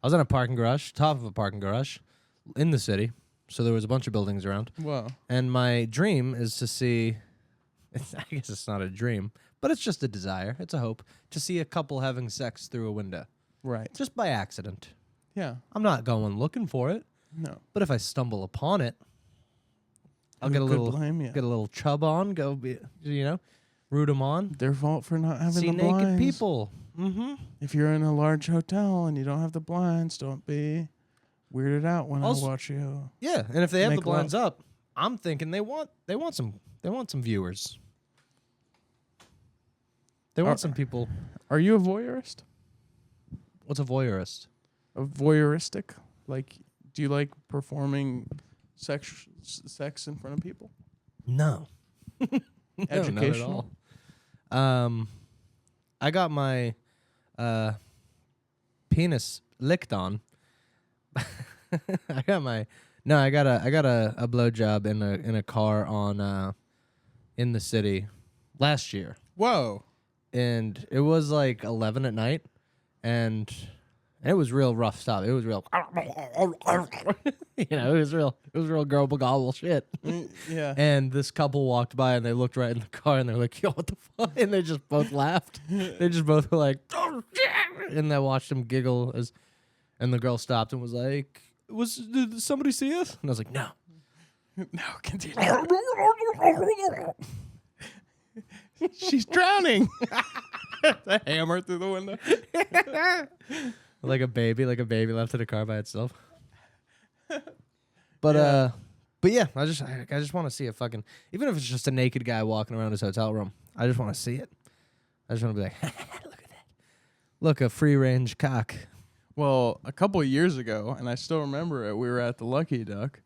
I was in a parking garage, top of a parking garage, in the city. So there was a bunch of buildings around. Wow. And my dream is to see. I guess it's not a dream, but it's just a desire. It's a hope to see a couple having sex through a window, Right. just by accident. Yeah. I'm not going looking for it, No. but if I stumble upon it, I'll Who get a could little blame you? get a little chub on, go be, root them on. Their fault for not having See the naked blinds. people. Mm-hmm. If you're in a large hotel and you don't have the blinds, don't be weirded out when Also- I watch you. Yeah, and if they have the Make blinds up, I'm thinking they want some viewers. They want some people. Are you a voyeurist? What's a voyeurist? A voyeuristic? Like, do you like performing sex in front of people? No. Educational? No, not at all. I got my penis licked on. I got a blowjob in a car on in the city last year. Whoa. And it was like 11 at night, and it was real rough stuff. It was real, it was real girl gobble shit. Yeah. And this couple walked by, and they looked right in the car, and they're like, "Yo, what the fuck?" And they just both laughed. They just both were like, "Oh shit!" And I watched them giggle and the girl stopped and was like, "Did somebody see us?" And I was like, "No." No, continue. She's drowning. The hammer through the window. like a baby left in a car by itself. But yeah, I just want to see a fucking, even if it's just a naked guy walking around his hotel room, I just want to see it. I just want to be like, look at that, look, a free range cock. Well, a couple of years ago, and I still remember it, we were at the Lucky Duck,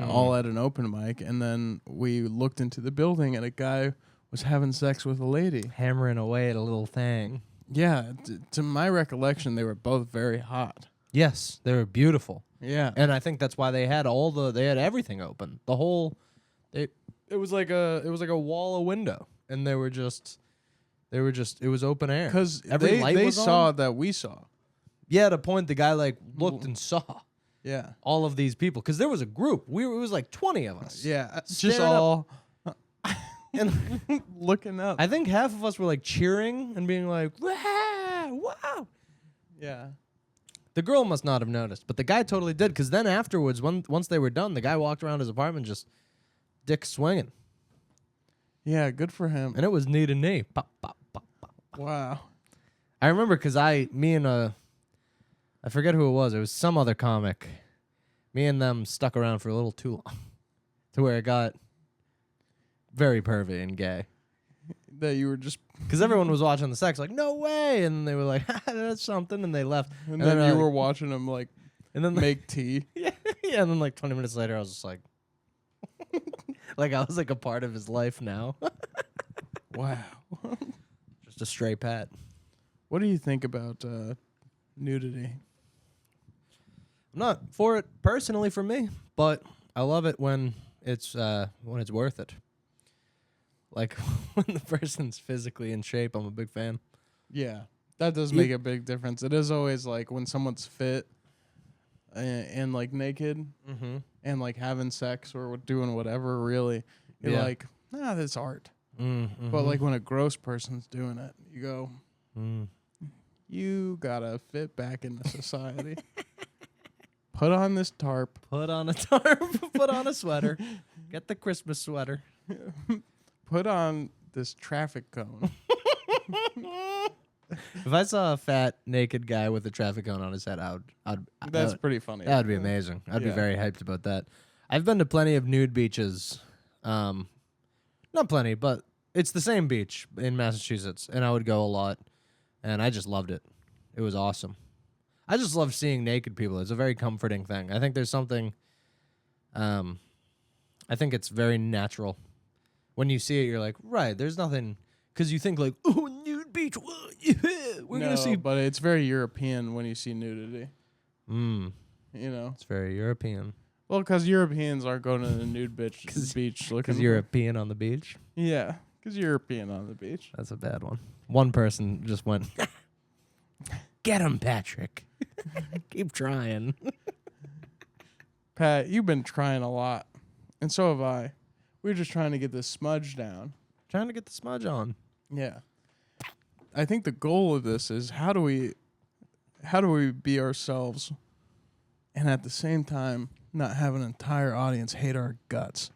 all at an open mic, and then we looked into the building, and a guy was having sex with a lady. Hammering away at a little thing. Yeah, to my recollection, they were both very hot. Yes, they were beautiful. Yeah. And I think that's why they had everything open. The whole, it was like a wall of window, and it was open air. Because every light they was saw on. that we saw. Yeah, at a point the guy like looked and saw Yeah. all of these people, because there was a group. It was like 20 of us. Yeah. Just Staring all And looking up. I think half of us were like cheering and being like, wow. Yeah. The girl must not have noticed, but the guy totally did, because then afterwards, once they were done, the guy walked around his apartment just dick swinging. Yeah, good for him. And it was knee to knee. Pop, pop, pop, pop. Wow. I remember because I forget who it was. It was some other comic. Me and them stuck around for a little too long to where it got very pervy and gay. That you were just... Because everyone was watching the sex like, no way. And they were like, that's something. And they left. And then you like, were watching them like and then make tea. Yeah. And then like 20 minutes later, I was just like, like I was like a part of his life now. Wow. Just a stray pat. What do you think about nudity? I'm not for it personally for me, but I love it when it's worth it. Like when the person's physically in shape, I'm a big fan. Yeah, that does make a big difference. It is always like when someone's fit and like naked and like having sex or doing whatever, really, you're like, nah, that's art. But like when a gross person's doing it, you go, you gotta fit back into society. Put on this tarp. Put on a tarp. Put on a sweater. Get the Christmas sweater. Put on this traffic cone. If I saw a fat naked guy with a traffic cone on his head, That's pretty funny. That would be amazing. I'd be very hyped about that. I've been to plenty of nude beaches. Not plenty, but it's the same beach in Massachusetts, and I would go a lot, and I just loved it. It was awesome. I just love seeing naked people. It's a very comforting thing. I think there's something, I think it's very natural. When you see it, you're like, right, there's nothing, because you think like, oh, nude beach, we're going to see. But it's very European when you see nudity. You know? It's very European. Well, because Europeans aren't going to the nude beach looking. Because European on the beach? Yeah, because European on the beach. That's a bad one. One person just went, get him, Patrick. Keep trying. Pat, you've been trying a lot, and so have I. We're just trying to get this smudge down. Trying to get the smudge on. Yeah. I think the goal of this is how do we be ourselves and at the same time not have an entire audience hate our guts.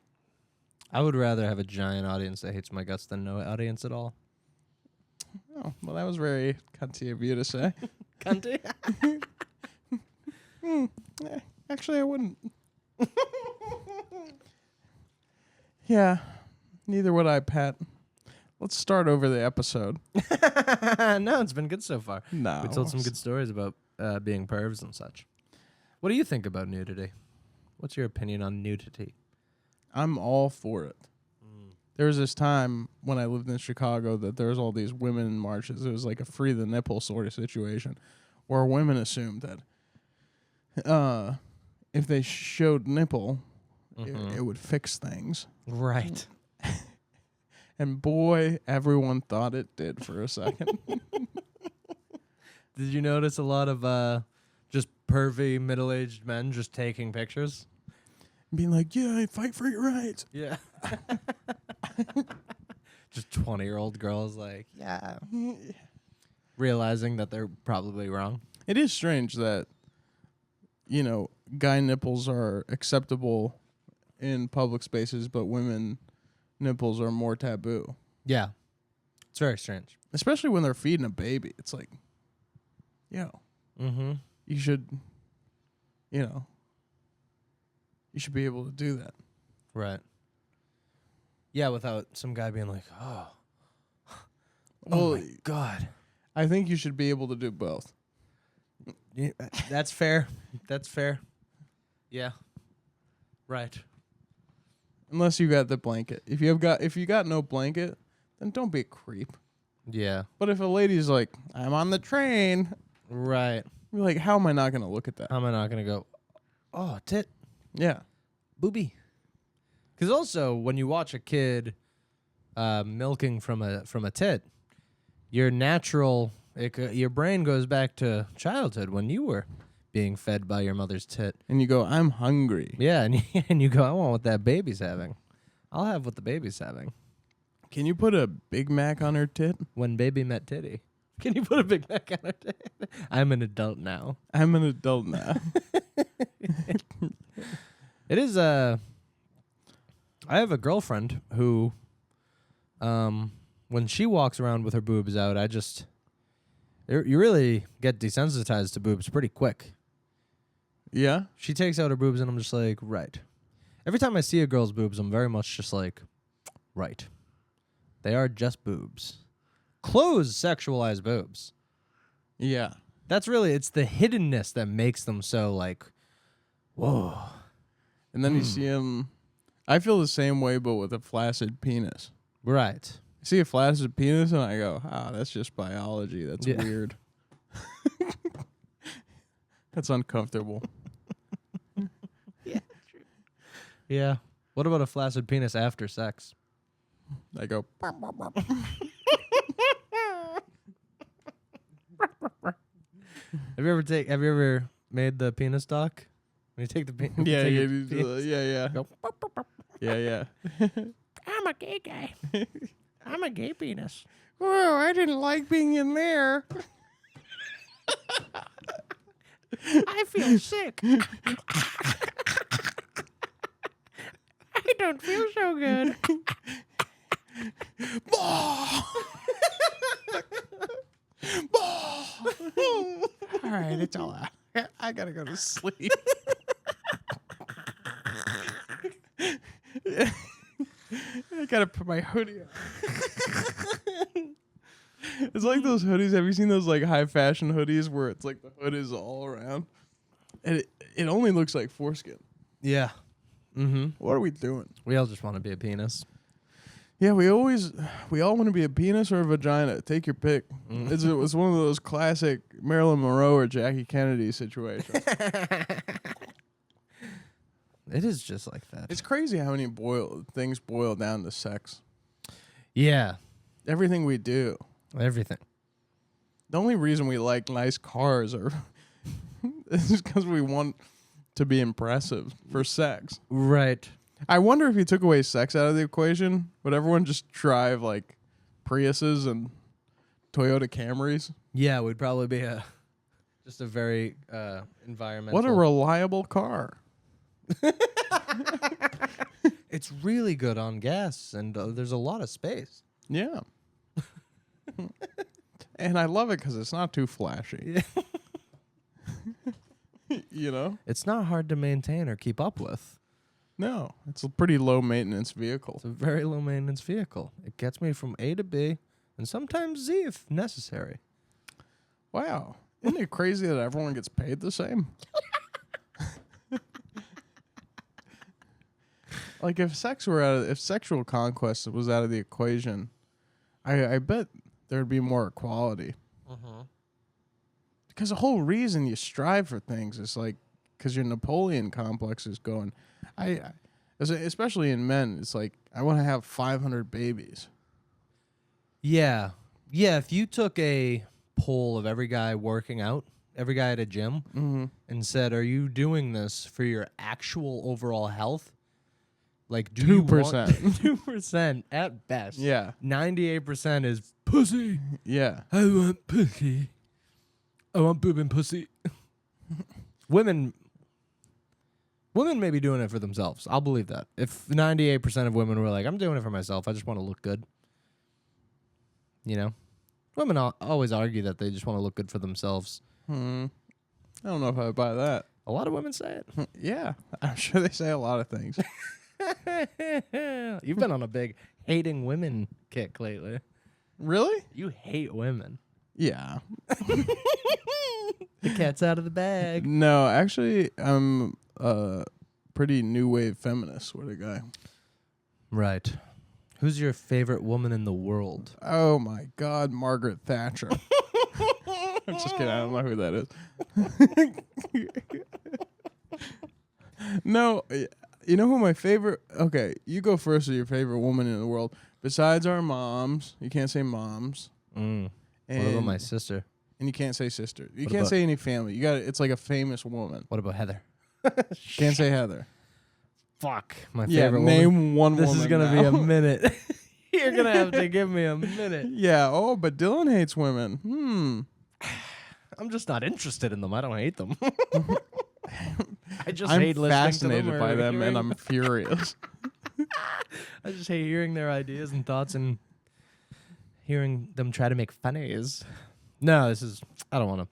I would rather have a giant audience that hates my guts than no audience at all. Oh, well, that was very cunty of you to say. Cunty? Actually, I wouldn't. Yeah, neither would I, Pat. Let's start over the episode. No, it's been good so far. No. We told some good stories about being pervs and such. What do you think about nudity? What's your opinion on nudity? I'm all for it. There was this time when I lived in Chicago that there was all these women marches. It was like a free the nipple sort of situation where women assumed that if they showed nipple, it would fix things. Right. And boy, everyone thought it did for a second. Did you notice a lot of just pervy middle-aged men just taking pictures? Being like, yeah, I fight for your rights. Yeah. Just 20-year-old girls like, yeah. Realizing that they're probably wrong. It is strange that, guy nipples are acceptable in public spaces, but women nipples are more taboo. Yeah. It's very strange. Especially when they're feeding a baby. It's like, you should, you should be able to do that. Right. Yeah, without some guy being like, oh Well, my God. I think you should be able to do both. Yeah, that's fair. That's fair. Yeah. Right. Unless you got the blanket. If you got no blanket, then don't be a creep. Yeah. But if a lady's like, I'm on the train, Right. you're like, how am I not going to look at that? How am I not going to go, oh, tit, Yeah. booby? Because also, when you watch a kid milking from a tit, your your brain goes back to childhood when you were being fed by your mother's tit. And you go, I'm hungry. Yeah, and you go, I want what that baby's having. I'll have what the baby's having. Can you put a Big Mac on her tit? When baby met titty. Can you put a Big Mac on her tit? I'm an adult now. I'm an adult now. It is I have a girlfriend who, when she walks around with her boobs out, you really get desensitized to boobs pretty quick. Yeah? She takes out her boobs and I'm just like, right. Every time I see a girl's boobs, I'm very much just like, right. They are just boobs. Closed sexualized boobs. Yeah. It's the hiddenness that makes them so like, whoa. And then you see him. I feel the same way, but with a flaccid penis. Right. I see a flaccid penis and I go, that's just biology. That's weird. That's uncomfortable. Yeah. True. Yeah. What about a flaccid penis after sex? I go, Have you ever made the penis doc? When you take the penis. yeah. Go, Yeah. I'm a gay guy. I'm a gay penis. Oh, I didn't like being in there. I feel sick. I don't feel so good. All right, it's all out. I gotta go to sleep. I gotta put my hoodie on. It's like those hoodies. Have you seen those like high fashion hoodies where it's like the hood is all around? And it only looks like foreskin. Yeah. Mm-hmm. What are we doing? We all just want to be a penis. Yeah, we all want to be a penis or a vagina. Take your pick. It's one of those classic Marilyn Monroe or Jackie Kennedy situations. It is just like that. It's crazy how many things boil down to sex. Yeah. Everything we do. Everything. The only reason we like nice cars or It's because we want to be impressive for sex. Right. I wonder if you took away sex out of the equation, would everyone just drive like Priuses and Toyota Camrys? Yeah, we'd probably be just a very environmental. What a reliable car. It's really good on gas, and there's a lot of space. Yeah. And I love it because it's not too flashy. Yeah. You know? It's not hard to maintain or keep up with. No, it's a pretty low maintenance vehicle. It's a very low maintenance vehicle. It gets me from A to B, and sometimes Z if necessary. Wow. Isn't it crazy that everyone gets paid the same? Like if sexual conquest was out of the equation, I bet there'd be more equality. Because the whole reason you strive for things is like because your Napoleon complex is going. Especially in men, it's like I want to have 500 babies. Yeah. If you took a poll of every guy working out, every guy at a gym, and said, "Are you doing this for your actual overall health?" Like 2%, 2% at best. Yeah, 98% is pussy. Yeah, I want pussy. I want boob and pussy. Women may be doing it for themselves. I'll believe that. If 98% of women were like, "I'm doing it for myself. I just want to look good." You know, women always argue that they just want to look good for themselves. I don't know if I buy that. A lot of women say it. Yeah, I'm sure they say a lot of things. You've been on a big hating women kick lately. Really? You hate women. Yeah. The cat's out of the bag. No, actually, I'm a pretty new wave feminist sort of guy. Right. Who's your favorite woman in the world? Oh my God, Margaret Thatcher. I'm just kidding. I don't know who that is. No, you know who my favorite... Okay, you go first with your favorite woman in the world. Besides our moms, you can't say moms. What about my sister? And you can't say sister. You can't say any family. You got it's like a famous woman. What about Heather? Can't say Heather. Fuck. My favorite name woman. one This woman. is going to be a minute. You're going to have to give me a minute. Yeah. Oh, but Dylan hates women. I'm just not interested in them. I don't hate them. I just I'm hate listening fascinated to them by them, hearing and I'm furious. I just hate hearing their ideas and thoughts and hearing them try to make funnies. No, I don't want to.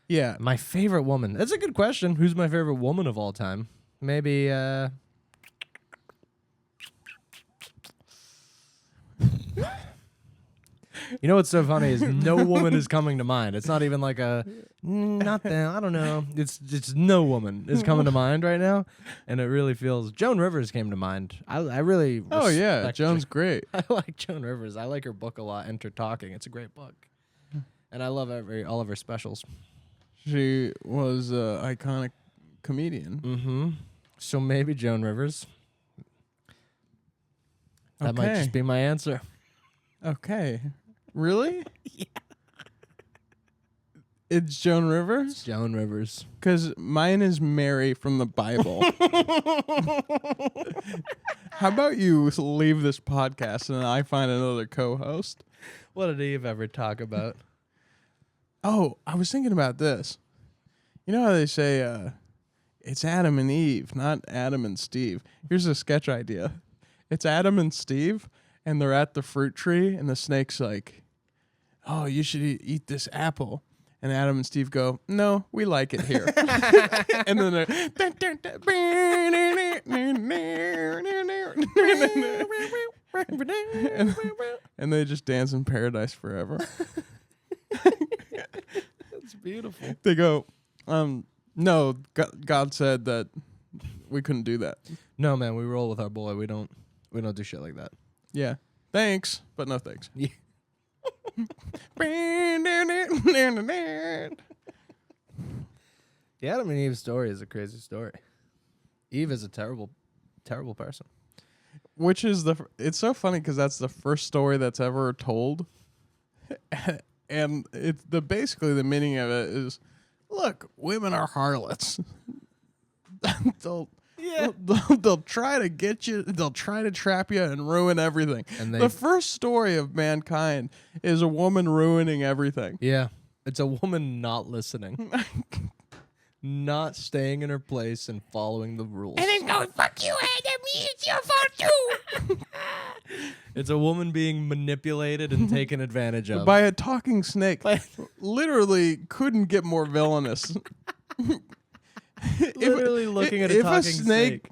Yeah. My favorite woman. That's a good question. Who's my favorite woman of all time? Maybe, You know what's so funny is no woman is coming to mind. It's not even like not them. I don't know. It's no woman is coming to mind right now, and it really feels. Joan Rivers came to mind. I really. Oh yeah, Joan's great. I like Joan Rivers. I like her book a lot. Enter Talking. It's a great book, and I love all of her specials. She was an iconic comedian. Mm-hmm. So maybe Joan Rivers. That might just be my answer. Okay. Really? Yeah. It's Joan Rivers? It's Joan Rivers. Because mine is Mary from the Bible. How about you leave this podcast and I find another co-host? What did Eve ever talk about? Oh, I was thinking about this. You know how they say it's Adam and Eve, not Adam and Steve. Here's a sketch idea. It's Adam and Steve, and they're at the fruit tree, and the snake's like, "Oh, you should eat this apple." And Adam and Steve go, "No, we like it here." And then they're and they just dance in paradise forever. That's beautiful. They go, no, God said that we couldn't do that. No, man, we roll with our boy. We don't do shit like that. Yeah. Thanks, but no thanks. Yeah. The Adam and Eve story is a crazy story. Eve is a terrible, terrible person. Which is it's so funny because that's the first story that's ever told. And basically the meaning of it is look, women are harlots. they'll, Yeah. they'll try to get you. They'll try to trap you and ruin everything. And The first story of mankind is a woman ruining everything. Yeah. It's a woman not listening. Not staying in her place and following the rules. And then going, fuck you, Adam, it's your fault too. It's a woman being manipulated and taken advantage of. By a talking snake. Literally couldn't get more villainous. Literally looking at a talking snake.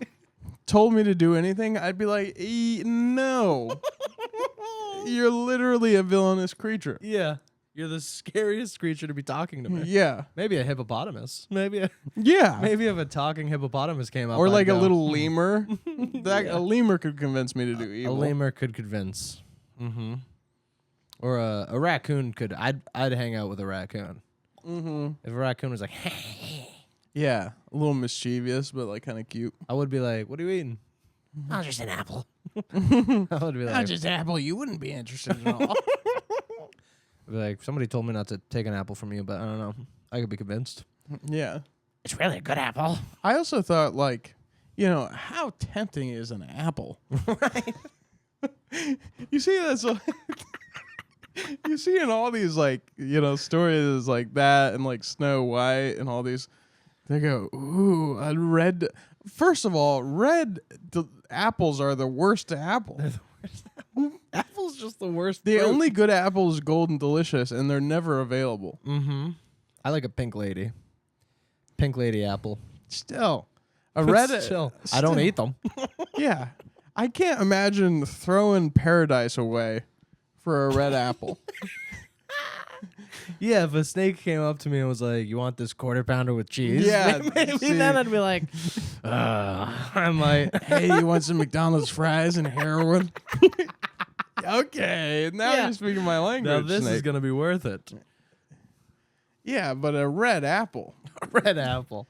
Told me to do anything, I'd be like, no. You're literally a villainous creature. Yeah. You're the scariest creature to be talking to me. Yeah. Maybe a hippopotamus. Maybe if a talking hippopotamus came up. Or like I'd a go, little lemur. A lemur could convince me to do evil. A lemur could convince. Mm-hmm. Or a raccoon could. I'd hang out with a raccoon. Mm-hmm. If a raccoon was like, yeah, a little mischievous, but like kind of cute. I would be like, what are you eating? Oh, just an apple. I would be Oh, like, just an apple. You wouldn't be interested at all. I'd be like, somebody told me not to take an apple from you, but I don't know. I could be convinced. Yeah. It's really a good apple. I also thought, like, how tempting is an apple? Right. You see that's you see in all these stories like that and like Snow White and all these, they go, ooh, a red. First of all, apples are the worst apple. Apple's just the worst. The fruit. only good apple is Golden Delicious, and they're never available. Mm-hmm. I like a pink lady. Pink lady apple. Still, a red. Still. I don't eat them. Yeah, I can't imagine throwing paradise away for a red apple. Yeah, if a snake came up to me and was like, "You want this quarter pounder with cheese?" Yeah, maybe then I'd be like, I might. Hey, you want some McDonald's fries and heroin? Okay, now Yeah. you're speaking my language. Now this is snake. gonna be worth it. Yeah, but a red apple, Red apple.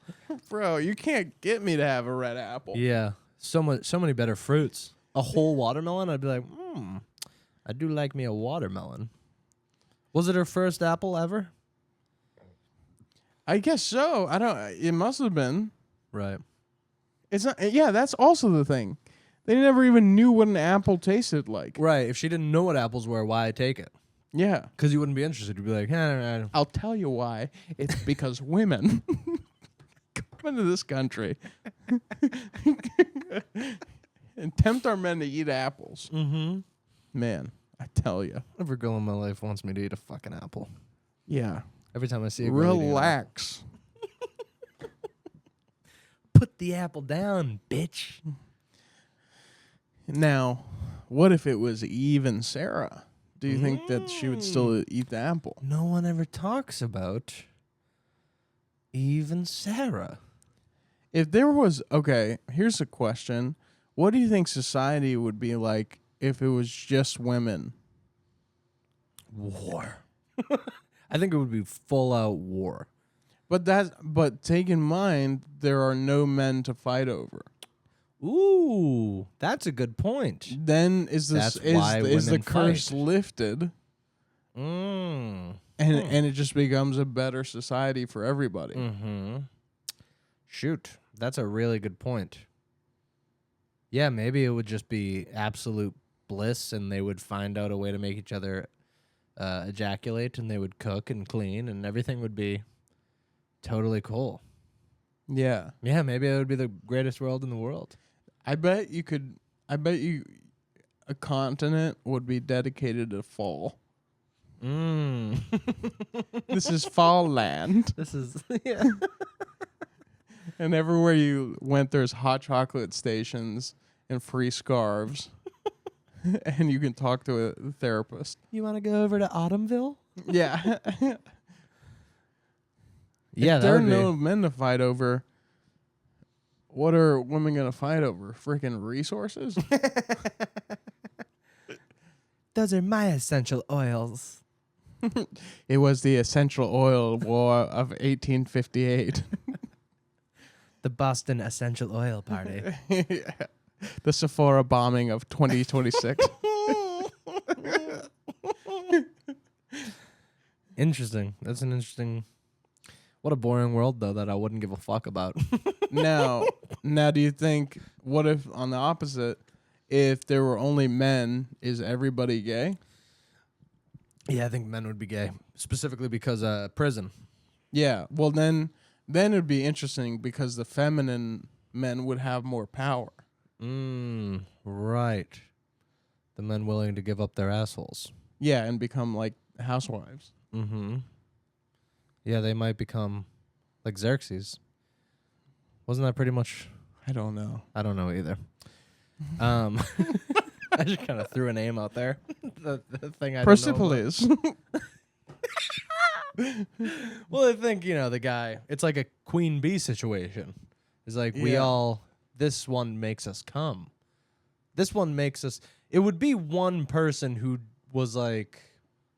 bro. You can't get me to have a red apple. Yeah, so many better fruits. A whole watermelon, I'd be like, I do like me a watermelon. Was it her first apple ever? I guess so. I don't. It must have been. Right. It's not. Yeah, that's also the thing. They never even knew what an apple tasted like. Right. If she didn't know what apples were, why take it? Yeah. Because you wouldn't be interested. You'd be like, I'll tell you why. It's because women come into this country and tempt our men to eat apples. Mm-hmm. Man, I tell you. Every girl in my life wants me to eat a fucking apple. Yeah. Every time I see a girl eating an apple. Relax. Put the apple down, bitch. Now, what if it was Eve and Sarah? Do you think that she would still eat the apple? No one ever talks about Eve and Sarah. If there was, okay, here's a question. What do you think society would be like if it was just women? War. I think it would be full out war. But take in mind, there are no men to fight over. Ooh, that's a good point. Then is the women curse fight. lifted, Mm. and it just becomes a better society for everybody. Mm-hmm. Shoot, that's a really good point. Yeah, maybe it would just be absolute bliss, and they would find out a way to make each other ejaculate, and they would cook and clean, and everything would be totally cool. Yeah. Yeah, maybe it would be the greatest world in the world. I bet you a continent would be dedicated to fall. This is fall land. This is yeah. And everywhere you went, there's hot chocolate stations and free scarves. And you can talk to a therapist. You want to go over to Autumnville? Yeah. Yeah, if there are no men to fight over, what are women going to fight over? Freaking resources? Those are my essential oils. It was the essential oil war of 1858. The Boston Essential Oil Party. Yeah. The Sephora bombing of 2026. Interesting. That's an interesting. What a boring world, though, that I wouldn't give a fuck about. Now, do you think, what if, on the opposite, if there were only men, is everybody gay? Yeah, I think men would be gay, specifically because prison. Yeah, well, then it'd be interesting because the feminine men would have more power. Right. The men willing to give up their assholes. Yeah, and become like housewives. Mm-hmm. Yeah, they might become like Xerxes. Wasn't that pretty much? I don't know. I don't know either. I just kind of threw a name out there. the thing I Persepolis. don't know about. Well, I think, the guy, it's like a queen bee situation. It's like this one makes us come. This one makes us, it would be one person who was like,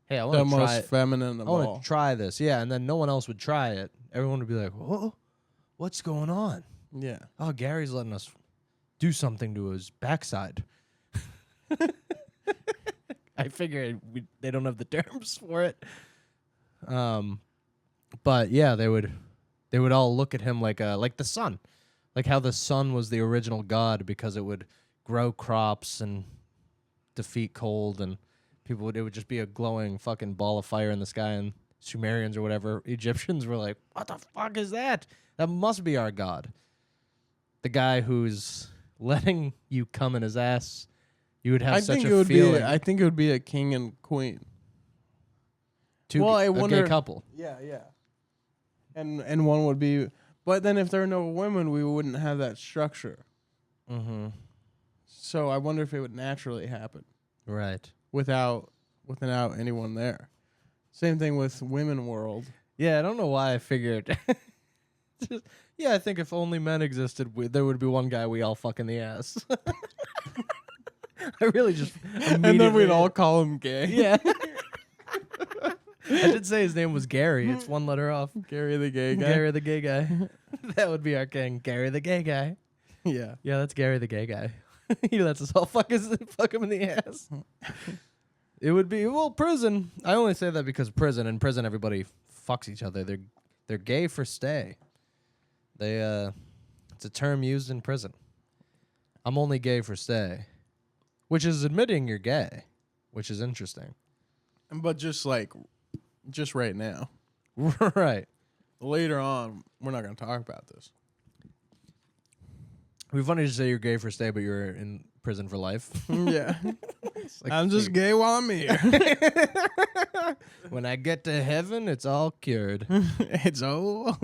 hey, I want the to try most it. feminine of I all. want to try this. Yeah, and then no one else would try it. Everyone would be like, whoa, what's going on? Yeah. Oh, Gary's letting us do something to his backside. I figured they don't have the terms for it. But yeah, they would all look at him like the sun. Like how the sun was the original god because it would grow crops and defeat cold, and it would just be a glowing fucking ball of fire in the sky, and Sumerians or whatever Egyptians were like, what the fuck is that? That must be our god. The guy who's letting you come in his ass. You would have such a feeling. I think it would be a king and queen. A gay couple. Yeah. And one would be, but then if there are no women, we wouldn't have that structure. Mm-hmm. So I wonder if it would naturally happen. Right. Without anyone there. Same thing with women world. Yeah, I don't know why I figured. I think if only men existed, there would be one guy we all fuck in the ass. I really just and then we'd all call him gay. Yeah. I did say his name was Gary. It's one letter off. Gary the gay guy. Gary the gay guy. That would be our king. Gary the gay guy. Yeah. Yeah, that's Gary the gay guy. He lets us all fuck him in the ass. It would be, prison. I only say that because prison. In prison, everybody fucks each other. They're gay for stay. It's a term used in prison. I'm only gay for stay, which is admitting you're gay, which is interesting. But just right now. Right. Later on, we're not going to talk about this. It'd be funny to say you're gay for stay, but you're in prison for life. Yeah. Like I'm just gay while I'm here. When I get to heaven, it's all cured. It's all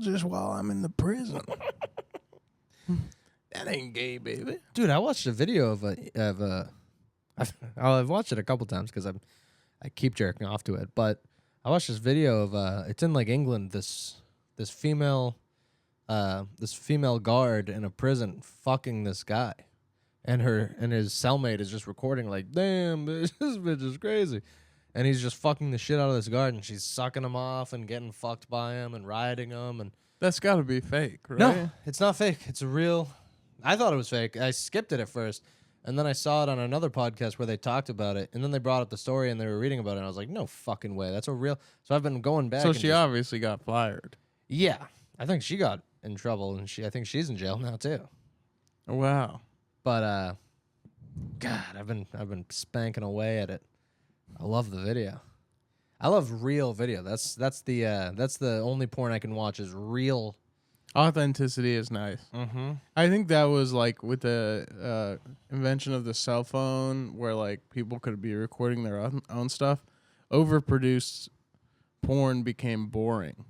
just while I'm in the prison. That ain't gay, baby. Dude, I watched a video of I've watched it a couple times because I keep jerking off to it. But I watched this video of it's in like England. This female guard in a prison fucking this guy, and his cellmate is just recording like, damn, this bitch is crazy, and he's just fucking the shit out of this guard, and she's sucking him off and getting fucked by him and riding him, and that's got to be fake, right? No, it's not fake. It's a real. I thought it was fake. I skipped it at first. And then I saw it on another podcast where they talked about it. And then they brought up the story and they were reading about it. And I was like, no fucking way. That's a real. So I've been going back. So she obviously got fired. Yeah. I think she got in trouble. And I think she's in jail now too. Wow. But, God, I've been spanking away at it. I love the video. I love real video. That's the only porn I can watch is real. Authenticity is nice. Mm-hmm. I think that was like with the invention of the cell phone, where like people could be recording their own stuff. Overproduced porn became boring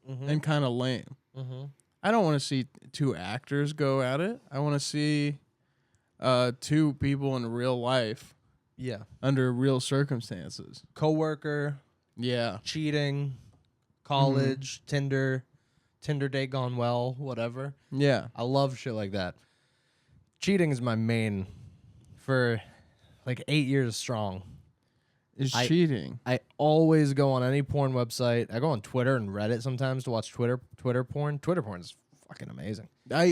and kind of lame. Mm-hmm. I don't want to see two actors go at it. I want to see two people in real life, under real circumstances. Coworker, cheating, college, Tinder date gone well, whatever. Yeah. I love shit like that. Cheating is my main for like 8 years strong. Is cheating. I always go on any porn website. I go on Twitter and Reddit sometimes to watch Twitter porn. Twitter porn is fucking amazing. I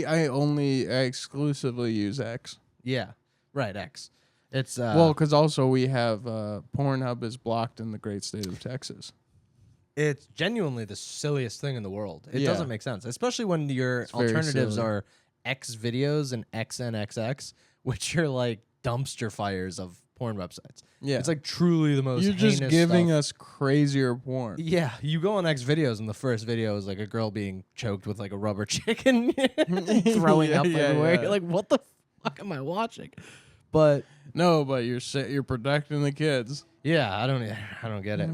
exclusively use X. Yeah. Right, X. It's well, because also we have Pornhub is blocked in the great state of Texas. It's genuinely the silliest thing in the world. It Yeah. doesn't make sense, especially when your It's very alternatives silly. are X videos and XNXX, which are like dumpster fires of porn websites. Yeah. It's like truly the most You're just heinous giving stuff. us crazier porn. Yeah, you go on X videos, and the first video is like a girl being choked with like a rubber chicken, throwing Yeah, up yeah, everywhere. yeah. You're like, what the fuck am I watching? But No, but you're protecting the kids. yeah, I don't get it.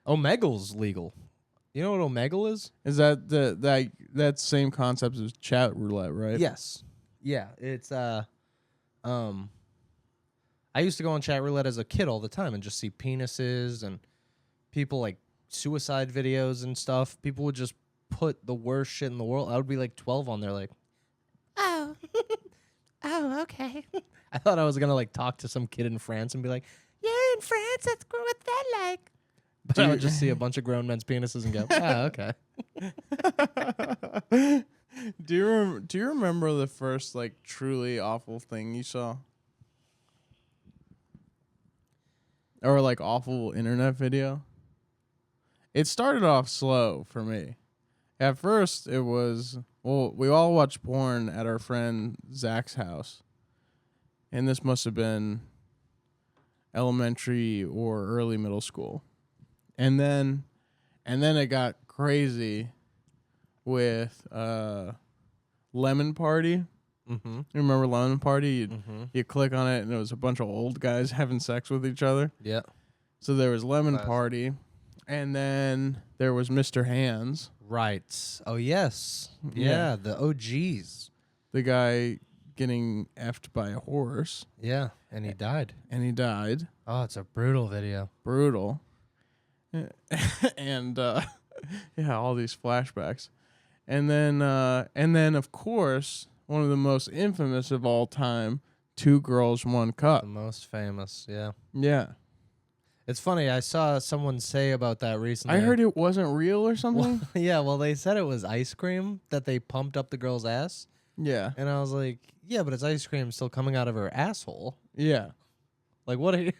Omegle's legal. You know what Omegle is? Is that same concept as chat roulette, right? Yes. Yeah, it's I used to go on chat roulette as a kid all the time and just see penises and people like suicide videos and stuff. People would just put the worst shit in the world. I would be like 12 on there like, Oh. Oh, okay. I thought I was going to like talk to some kid in France and be like, Yeah, in France, what's that like? but I would just see a bunch of grown men's penises and go, okay. Do you remember the first like truly awful thing you saw? Or like awful internet video? It started off slow for me. At first it was, well, we all watched porn at our friend Zach's house. And this must have been elementary or early middle school. And then it got crazy with Lemon Party. Mm-hmm. You remember Lemon Party? You click on it and it was a bunch of old guys having sex with each other. Yeah. So there was Lemon Classic. Party, and then there was Mr. Hands, Right. Oh, yes. Yeah. Yeah, the OGs. the guy getting effed by a horse, Yeah, and he died. and he died. Oh, it's a brutal video. Brutal. And yeah, all these flashbacks. And then of course, one of the most infamous of all time, Two Girls, One The Cup. most famous, yeah. Yeah. It's funny, I saw someone say about that recently. I heard it wasn't real or something. Well, yeah, well, they said it was ice cream that they pumped up the girl's ass. Yeah. And I was like, yeah, but it's ice cream still coming out of her asshole. Yeah. Like, what are you...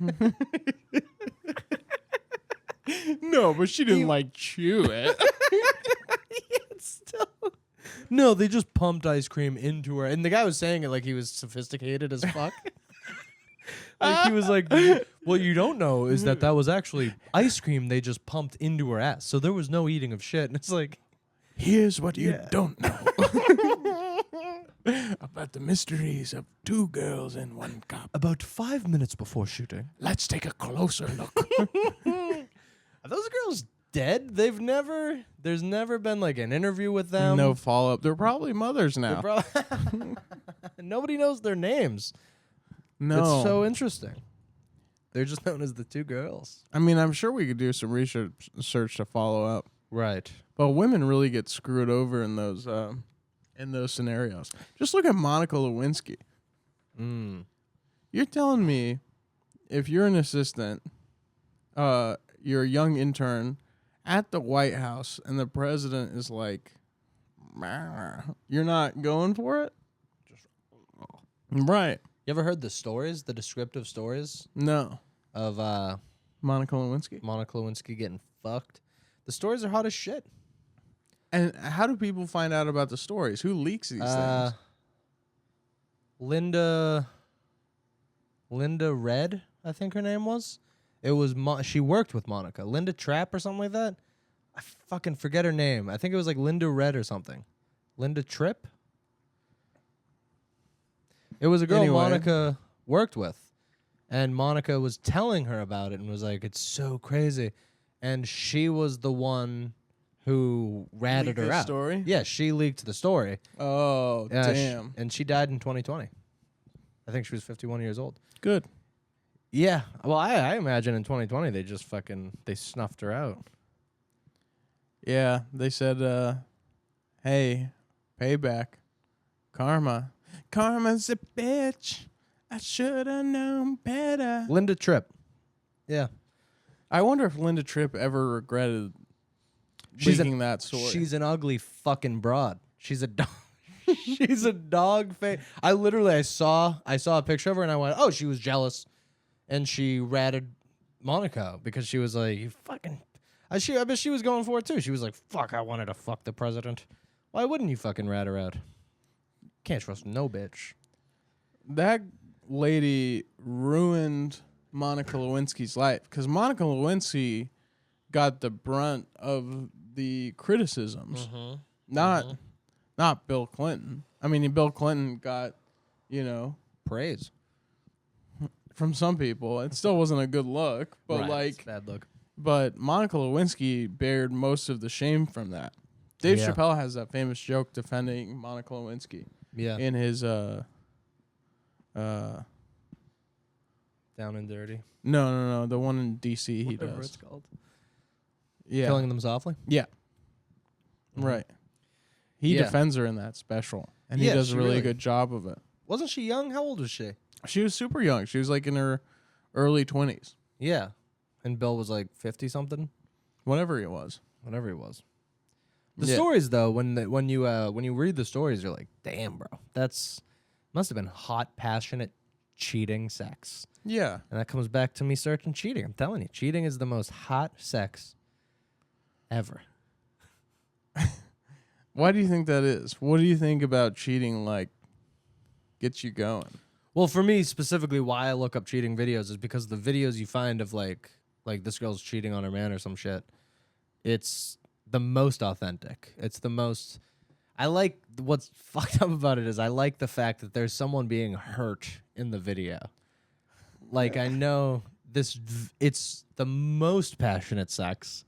No, but she didn't like chew it. still... No, they just pumped ice cream into her. And the guy was saying it like he was sophisticated as fuck. Like he was like, what you don't know is that was actually ice cream they just pumped into her ass. So there was no eating of shit. And it's like... Here's what you don't know about the mysteries of Two Girls in One Cup. About 5 minutes before shooting. Let's take a closer look. Are those girls dead? There's never been like an interview with them. No follow-up. They're probably mothers They're now. Nobody knows their names. No. It's so interesting. They're just known as the Two Girls. I mean, I'm sure we could do some research to follow up. Right. But women really get screwed over in those scenarios. Just look at Monica Lewinsky. You're telling me if you're an assistant, you're a young intern at the White House and the president is like, you're not going for it? Right. You ever heard the stories, the descriptive stories No. of Monica Lewinsky. Monica Lewinsky getting fucked? The stories are hot as shit. And how do people find out about the stories? Who leaks these things? Linda Red, I think her name was. It was she worked with Monica. Linda Trapp or something like that. I fucking forget her name. I think it was like Linda Red or something. Linda Tripp? It was a girl Anyway. Monica worked with. And Monica was telling her about it and was like, it's so crazy. And she was the one who ratted Leaked her the out. story? Yeah, she leaked the story. Oh, Yeah, damn. and she died in 2020. I think she was 51 years old. Good. Yeah. Well, I imagine in 2020 they just they snuffed her out. Yeah, they said, hey, payback. Karma. Karma's a bitch. I should have known better. Linda Tripp. Yeah. I wonder if Linda Tripp ever regretted leaking that story. She's an ugly fucking broad. She's a dog. She's a dog face. I saw a picture of her and I went, oh, she was jealous. And she ratted Monica because she was like, you fucking... I bet she was going for it too. She was like, "Fuck, I wanted to fuck the president." Why wouldn't you fucking rat her out? Can't trust no bitch. That lady ruined Monica Lewinsky's life because Monica Lewinsky got the brunt of the criticisms, not Bill Clinton. I mean, Bill Clinton got, Praise. from some people. It still wasn't a good look, but Right, it's a bad look. But Monica Lewinsky bared most of the shame from that. Dave Yeah. Chappelle has that famous joke defending Monica Lewinsky Yeah. in his Down and dirty. no, the one in DC he Whatever does. it's called. Yeah. Killing them softly. Yeah. Mhm. Right. He Yeah. defends her in that special, and he Yeah, does she a really really- good job of it. Wasn't she young? How old was she? She was super young. She was like in her early 20s, Yeah. And Bill was like 50 something. whatever it was. Whatever he was. The Yeah. stories though, when you read the stories, you're like, damn, bro, must have been hot, passionate, cheating sex. Yeah. And that comes back to me searching cheating. I'm telling you, cheating is the most hot sex ever. Why do you think that is? What do you think about cheating like gets you going? Well, for me specifically, why I look up cheating videos is because the videos you find of like this girl's cheating on her man or some shit, it's the most authentic. It's the most. I like what's fucked up about it is I like the fact that there's someone being hurt in the video. Like I know it's the most passionate sex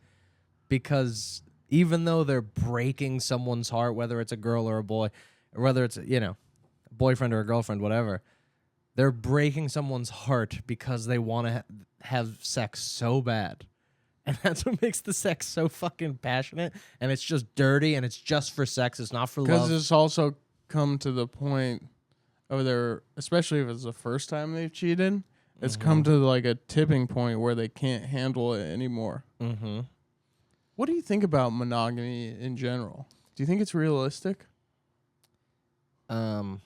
because even though they're breaking someone's heart, whether it's a girl or a boy, or whether it's a boyfriend or a girlfriend, whatever, they're breaking someone's heart because they want to have sex so bad. And that's what makes the sex so fucking passionate. And it's just dirty and it's just for sex. It's not for Because love. it's also come to the point of their, especially if it's the first time they've cheated, it's come to like a tipping point where they can't handle it anymore. Mm-hmm. What do you think about monogamy in general? Do you think it's realistic? No.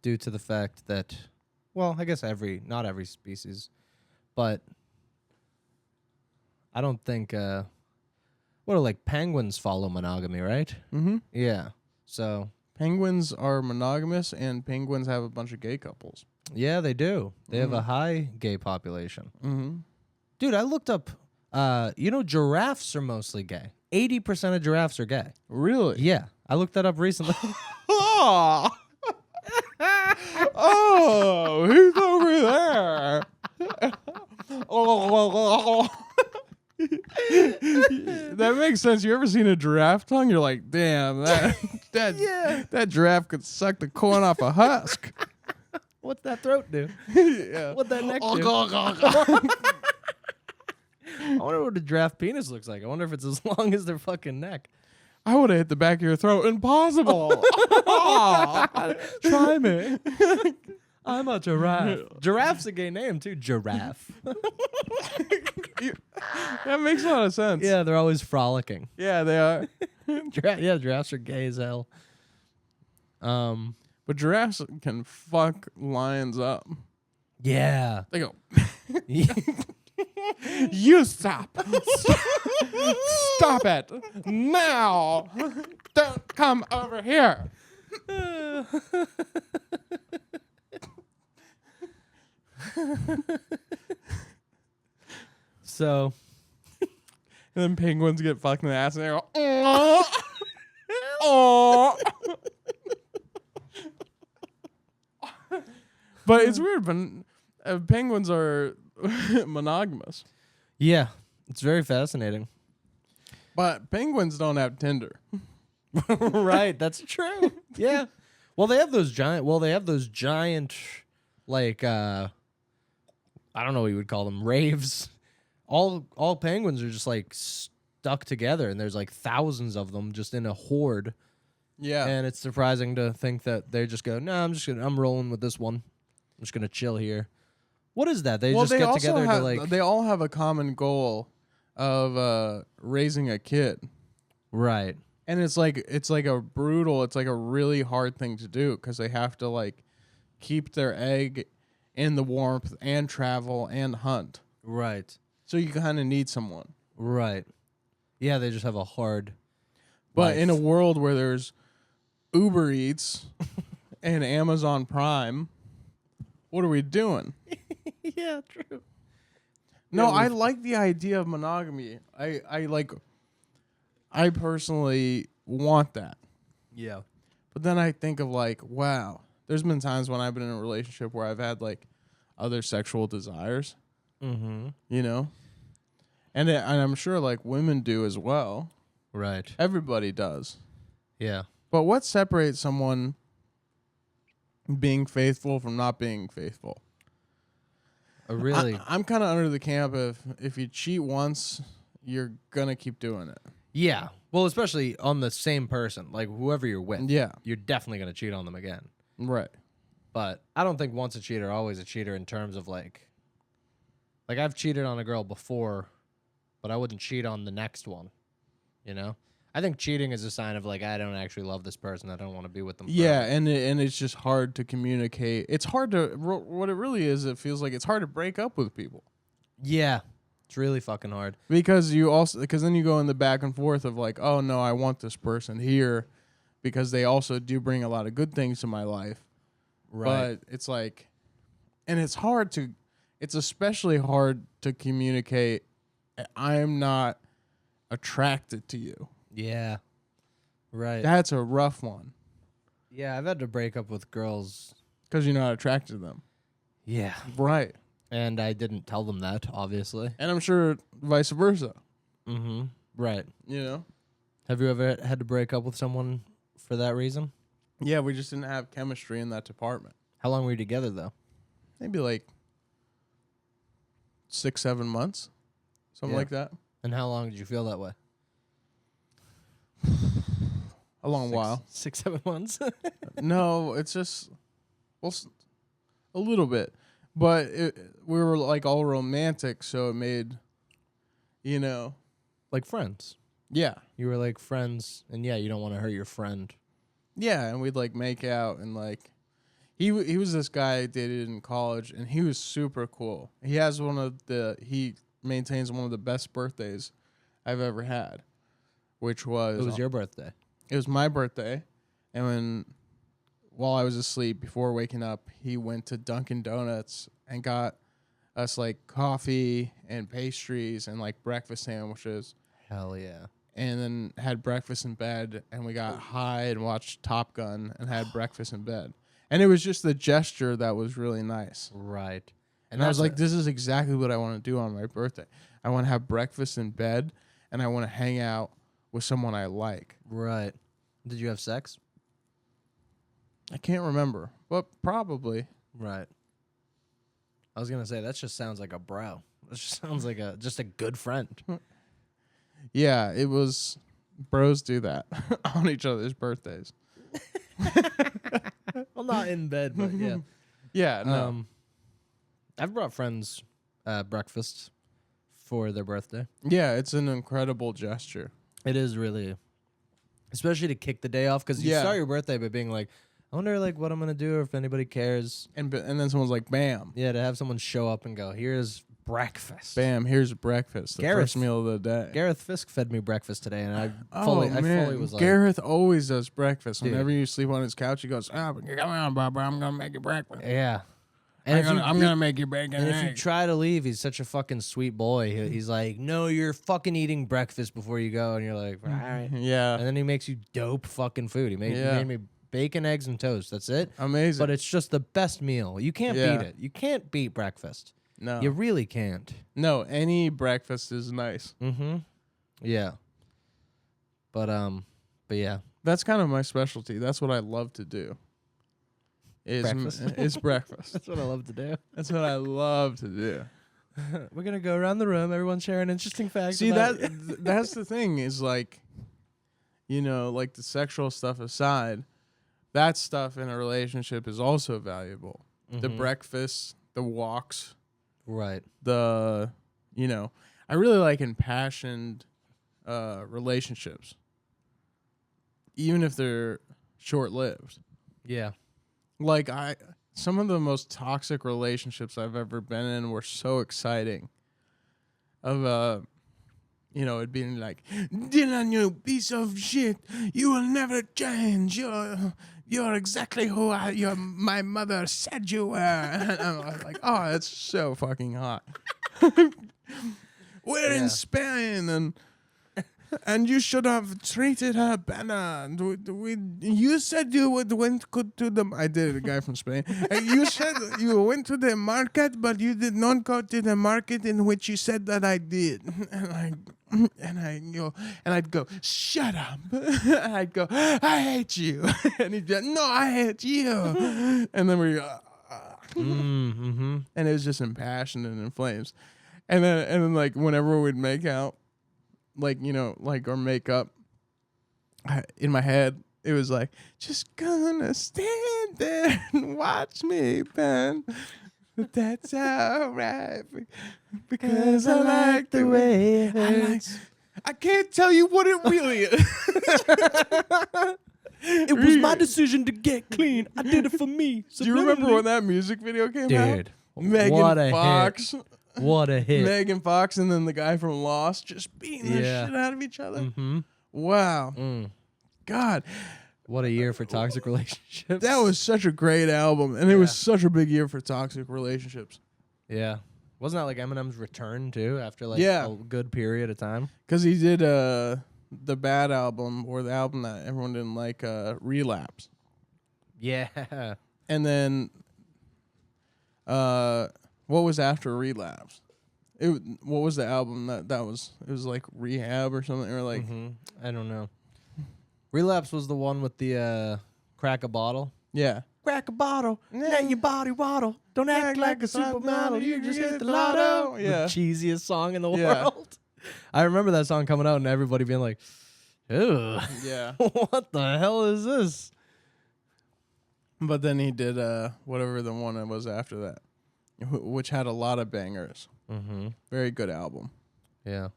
Due to the fact that, well, I guess not every species, but I don't think, like penguins follow monogamy, right? Mm-hmm. Yeah. So, Penguins are monogamous, and penguins have a bunch of gay couples. yeah, they do. They have a high gay population. Mm-hmm. Dude, I looked up, giraffes are mostly gay. 80% of giraffes are gay. Really? Yeah. I looked that up recently. Oh, oh, who's over there? Oh, that makes sense. You ever seen a giraffe tongue? You're like, damn, that giraffe could suck the corn off a husk. What's that throat do? Yeah. What's that neck do? I wonder what a giraffe penis looks like. I wonder if it's as long as their fucking neck. I would have hit the back of your throat. Impossible. Try me. I'm a giraffe. Giraffe's a gay name, too. Giraffe. That makes a lot of sense. Yeah, they're always frolicking. Yeah, they are. Giraffes are gay as hell. But giraffes can fuck lions up. Yeah. They go, you stop. Stop it. Now. Don't come over here. So, And then penguins get fucked in the ass and they go, oh. Oh. But it's weird, but penguins are monogamous. yeah, it's very fascinating. But penguins don't have Tinder. Right, that's true. Yeah. Well, they have those giant, like, I don't know what you would call them, raves. All penguins are just like stuck together, and there's like thousands of them just in a horde. Yeah. And it's surprising to think that they just go, no, I'm rolling with this one. I'm just gonna chill here. What is that? They just get also together have, to like. They all have a common goal of raising a kid. Right. And it's like a really hard thing to do because they have to like keep their egg in the warmth and travel and hunt. Right. So you kind of need someone. Right. Yeah, they just have a hard But life. in a world where there's Uber Eats and Amazon Prime, what are we doing? Yeah, true. No, Yeah, I like the idea of monogamy. I personally want that. Yeah. But then I think of like, wow, there's been times when I've been in a relationship where I've had like other sexual desires, Mm-hmm. you know? And I'm sure like women do as well. Right. Everybody does. Yeah. But what separates someone being faithful from not being faithful? Really. I'm kind of under the camp of if you cheat once, you're going to keep doing it. Yeah. Well, especially on the same person, like whoever you're with. Yeah. You're definitely going to cheat on them again. Right. But I don't think once a cheater, always a cheater in terms of like I've cheated on a girl before, but I wouldn't cheat on the next one. You know? I think cheating is a sign of like, I don't actually love this person. I don't want to be with them. Yeah, forever. and it's just hard to communicate. It's hard to what it really is. It feels like it's hard to break up with people Yeah. It's really fucking hard. because then you go in the back and forth of like, oh no, I want this person here because they also do bring a lot of good things to my life. Right. But it's like, and it's especially hard to communicate. I'm not attracted to you. Yeah. Right. That's a rough one Yeah, I've had to break up with girls. because you're not attracted to them. Yeah. Right. And I didn't tell them that, obviously. And I'm sure vice versa. Mm-hmm. Right. You know? Have you ever had to break up with someone for that reason? Yeah, we just didn't have chemistry in that department. How long were you together, though? Maybe like 6-7 months, something Yeah. like that. And how long did you feel that way? A long while. 6-7 months? No, it's just a little bit, but we were like all romantic, so it made, you know, Like friends. yeah, You were like friends, and yeah, you don't want to hurt your friend. yeah, and we'd like make out and like. He was this guy I dated in college, and he was super cool. He maintains one of the best birthdays I've ever had, which was It was your birthday. it was my birthday, and while I was asleep before waking up, he went to Dunkin' Donuts and got us like coffee and pastries and like breakfast sandwiches, Hell yeah. and then had breakfast in bed, and we got high and watched Top Gun and had breakfast in bed. And it was just the gesture that was really nice. Right. And I was like, this is exactly what I want to do on my birthday. I want to have breakfast in bed, and I want to hang out with someone I like. Right. Did you have sex? I can't remember, but probably. Right. I was gonna say that just sounds like a bro. That just sounds like just a good friend. Yeah, it was. Bros do that on each other's birthdays. Well, not in bed, but yeah. Yeah, no. I've brought friends breakfast for their birthday. Yeah, it's an incredible gesture. It is really, especially to kick the day off, because you Yeah. start your birthday by being like, I wonder like what I'm gonna do or if anybody cares. And then someone's like, bam, Yeah, to have someone show up and go, here's breakfast. bam, here's breakfast, the Gareth- first meal of the day. Gareth Fisk fed me breakfast today, and I Oh, fully man. was like, Gareth always does breakfast. Dude. Whenever you sleep on his couch, he goes, come on, Bubba, I'm going to make you breakfast. yeah. And I'm gonna make you bacon And and if you eggs. try to leave, he's such a fucking sweet boy. He's like, no, you're fucking eating breakfast before you go. And you're like, all right. Yeah. And then he makes you dope fucking food. He made me bacon, eggs, and toast. That's it. Amazing. But it's just the best meal. You can't Yeah. beat it. You can't beat breakfast. no. You really can't. No, any breakfast is nice. Mm-hmm. Yeah. But yeah. That's kind of my specialty. That's what I love to do. Breakfast? Is breakfast. That's what I love to do. That's what I love to do. We're gonna go around the room. Everyone sharing interesting facts. See, about that's the thing is like, you know, like the sexual stuff aside, that stuff in a relationship is also valuable. The Mhm. breakfasts, the walks, Right. the, you know, I really like impassioned relationships, even if they're short-lived. Yeah. Like some of the most toxic relationships I've ever been in were so exciting. of it being like, Dylan, you piece of shit, you will never change. You're exactly who my mother said you were. And I was like, oh, that's so fucking hot. We're in Spain, and you should have treated her better. You said you went to the. I did, a guy from Spain. And you said you went to the market, but you did not go to the market in which you said that I did. And I'd go, shut up. And I'd go, I hate you. And he'd be like, no, I hate you. And then we go, and it was just impassioned and in flames. And then like whenever we'd make out, or make up, in my head, it was like, just gonna stand there and watch me burn. But that's alright, because I like the way it hurts. I can't tell you what it really is. It was my decision to get clean. I did it for me. Do you remember when that music video came out? Dude, Megan Fox. Hit. What a hit. Megan Fox and then the guy from Lost just beating the shit out of each other. Mm-hmm. Wow. God. What a year for toxic relationships. That was such a great album, and it was such a big year for toxic relationships. Yeah. Wasn't that like Eminem's return, too, after a good period of time? Because he did the bad album, or the album that everyone didn't like, Relapse. Yeah. And then, what was after Relapse? What was the album that was? It was like Rehab or something, or like... I don't know. Relapse was the one with the crack a bottle. Yeah. Crack a bottle, let your body waddle. Don't act like a supermodel, you just hit the lotto. Yeah. The cheesiest song in the world. I remember that song coming out and everybody being like, ew. Yeah. What the hell is this? But then he did whatever the one that was after that, which had a lot of bangers. Very good album. Yeah.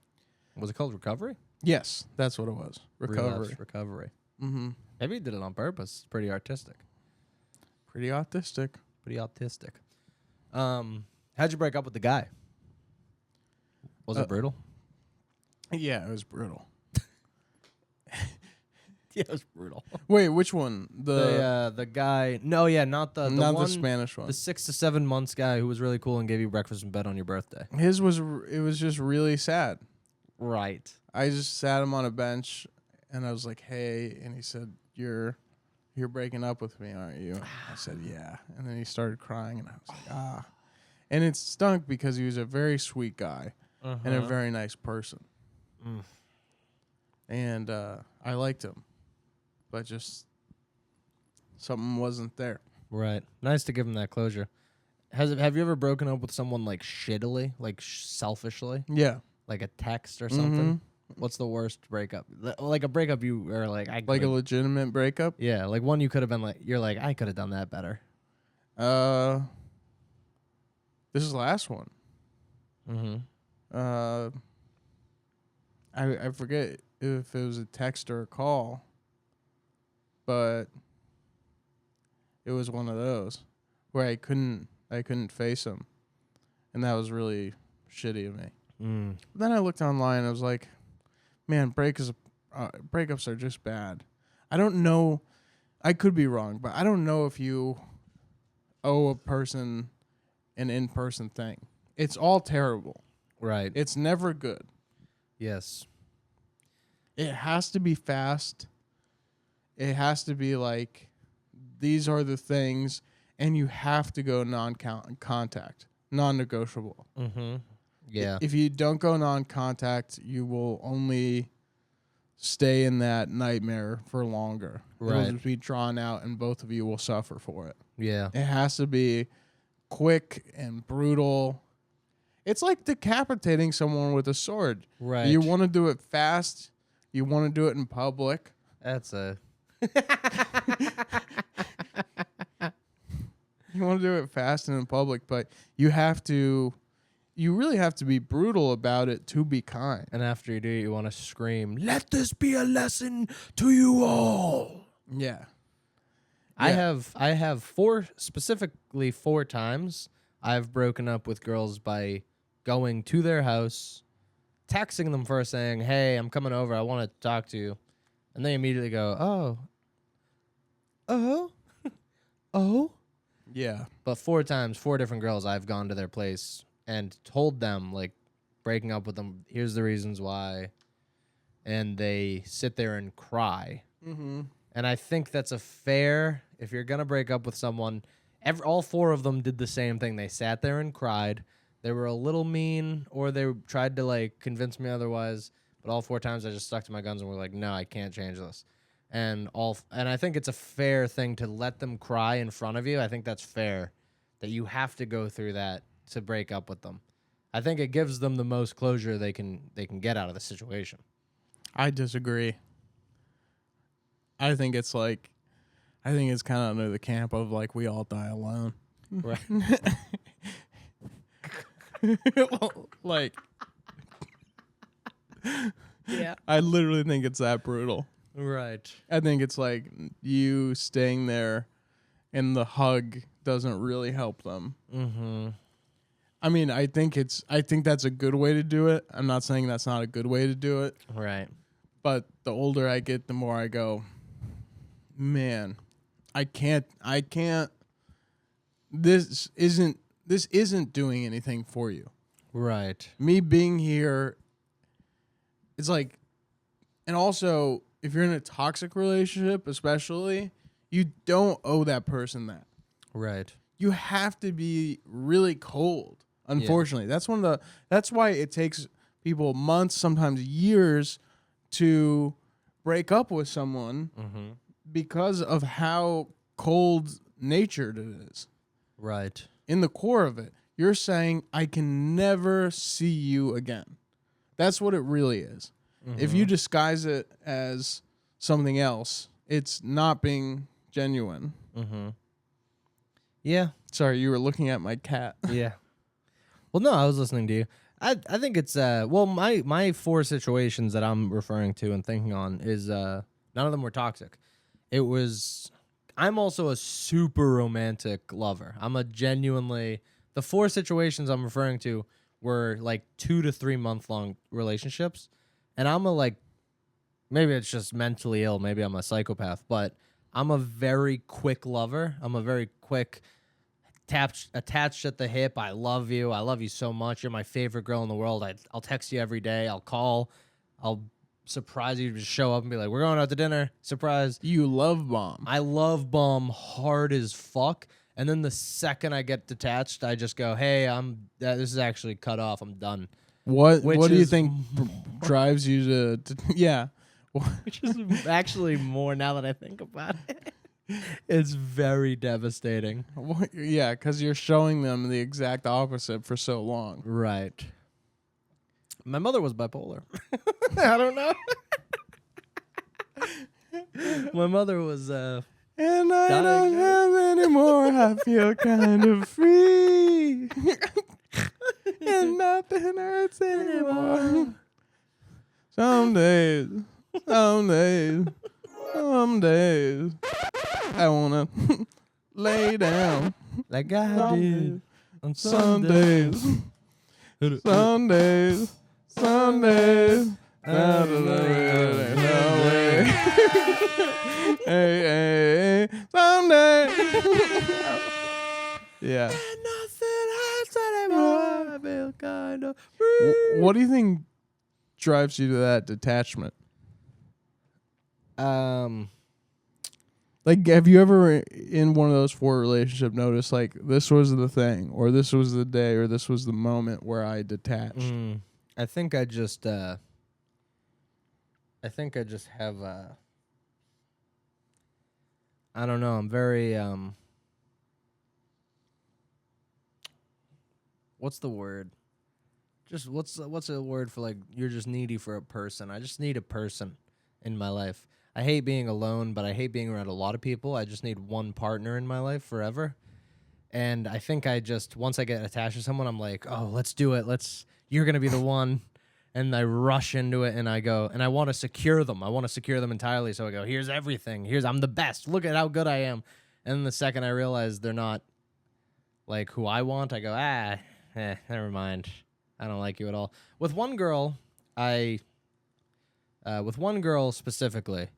Was it called Recovery? Yes, that's what it was. Recovery. Maybe he did it on purpose. It's pretty artistic. Pretty autistic. How'd you break up with the guy? Was it brutal? Yeah, it was brutal. Yeah, it was brutal. Wait, which one? The guy. No, yeah, not the not one, the Spanish one. The 6 to 7 months guy who was really cool and gave you breakfast in bed on your birthday. It was just really sad. Right. I just sat him on a bench, and I was like, "Hey," and he said, "You're breaking up with me, aren't you?" I said, "Yeah," and then he started crying, and I was like, "Ah," and it stunk because he was a very sweet guy and a very nice person, and I liked him, but just something wasn't there. Right. Nice to give him that closure. Have you ever broken up with someone like shittily, like selfishly? Yeah. Like a text or something? What's the worst breakup? Like a breakup you are like... Like a legitimate breakup? Yeah, like one you could have been like... You're like, I could have done that better. This is the last one. I forget if it was a text or a call, but it was one of those where I couldn't face him, and that was really shitty of me. Then I looked online and I was like, man, breakups are just bad. I don't know. I could be wrong, but I don't know if you owe a person an in-person thing. It's all terrible. Right. It's never good. Yes. It has to be fast. It has to be like, these are the things, and you have to go non-contact, non-negotiable. Yeah. If you don't go non-contact, you will only stay in that nightmare for longer. Right. It'll just be drawn out, and both of you will suffer for it. Yeah. It has to be quick and brutal. It's like decapitating someone with a sword. Right. You want to do it fast. You want to do it in public. That's a... You want to do it fast and in public, but you really have to be brutal about it to be kind. And after you do it, you want to scream, "Let this be a lesson to you all." Yeah. I have four times I've broken up with girls by going to their house, texting them first saying, "Hey, I'm coming over. I want to talk to you," and they immediately go, "Oh, oh." Yeah. But 4 times, 4 different girls, I've gone to their place and told them, like, breaking up with them, here's the reasons why, and they sit there and cry. Mm-hmm. And I think that's a fair, if you're going to break up with someone, all 4 of them did the same thing. They sat there and cried. They were a little mean, or they tried to, like, convince me otherwise, but all 4 times I just stuck to my guns and were like, no, I can't change this. And I think it's a fair thing to let them cry in front of you. I think that's fair, that you have to go through that to break up with them. I think it gives them the most closure they can get out of the situation. I disagree. I think it's kind of under the camp of like we all die alone. Right. Well, like, Yeah. I literally think it's that brutal. Right. I think it's like you staying there and the hug doesn't really help them. Mm-hmm. I mean, I think that's a good way to do it. I'm not saying that's not a good way to do it. Right. But the older I get, the more I go, man, I can't this isn't doing anything for you. Right. Me being here, it's like, and also if you're in a toxic relationship, especially, you don't owe that person that. Right. You have to be really cold. Unfortunately, that's why it takes people months, sometimes years, to break up with someone because of how cold natured it is. Right. In the core of it, you're saying, I can never see you again. That's what it really is. If you disguise it as something else, it's not being genuine. Yeah. Sorry, you were looking at my cat. Yeah. Well, no, I was listening to you. I think it's my 4 situations that I'm referring to and thinking on is none of them were toxic. I'm also a super romantic lover. I'm a genuinely, the 4 situations I'm referring to were like 2 to 3 month long relationships, and I'm a, like, maybe it's just mentally ill, maybe I'm a psychopath, but I'm a very quick lover. I'm a very quick attached at the hip. I love you so much. You're my favorite girl in the world. I'll text you every day. I'll call. I'll surprise you. Just show up and be like, we're going out to dinner. Surprise. You love bomb. I love bomb hard as fuck. And then the second I get detached, I just go, hey, this is actually cut off. I'm done. What do you think drives you to yeah. Which is actually more now that I think about it. It's very devastating. Yeah, because you're showing them the exact opposite for so long. Right. My mother was bipolar. I don't know. My mother was and I don't have anymore. I feel kind of free. And nothing hurts anymore. Some days I wanna lay down like I did on Sundays. Hey, someday. Yeah. Nothing hurts anymore. I feel kind of free. What do you think drives you to that detachment? Like, have you ever in one of those 4 relationship noticed like this was the thing, or this was the day, or this was the moment where I detached? I think I just have I don't know. I'm very what's the word? Just what's a word for, like, you're just needy for a person? I just need a person in my life. I hate being alone, but I hate being around a lot of people. I just need one partner in my life forever. And I think once I get attached to someone, I'm like, oh, let's do it. You're going to be the one. And I rush into it and I go, and I want to secure them. I want to secure them entirely. So I go, here's everything. I'm the best. Look at how good I am. And then the second I realize they're not like who I want, I go, never mind. I don't like you at all. With one girl, with one girl specifically,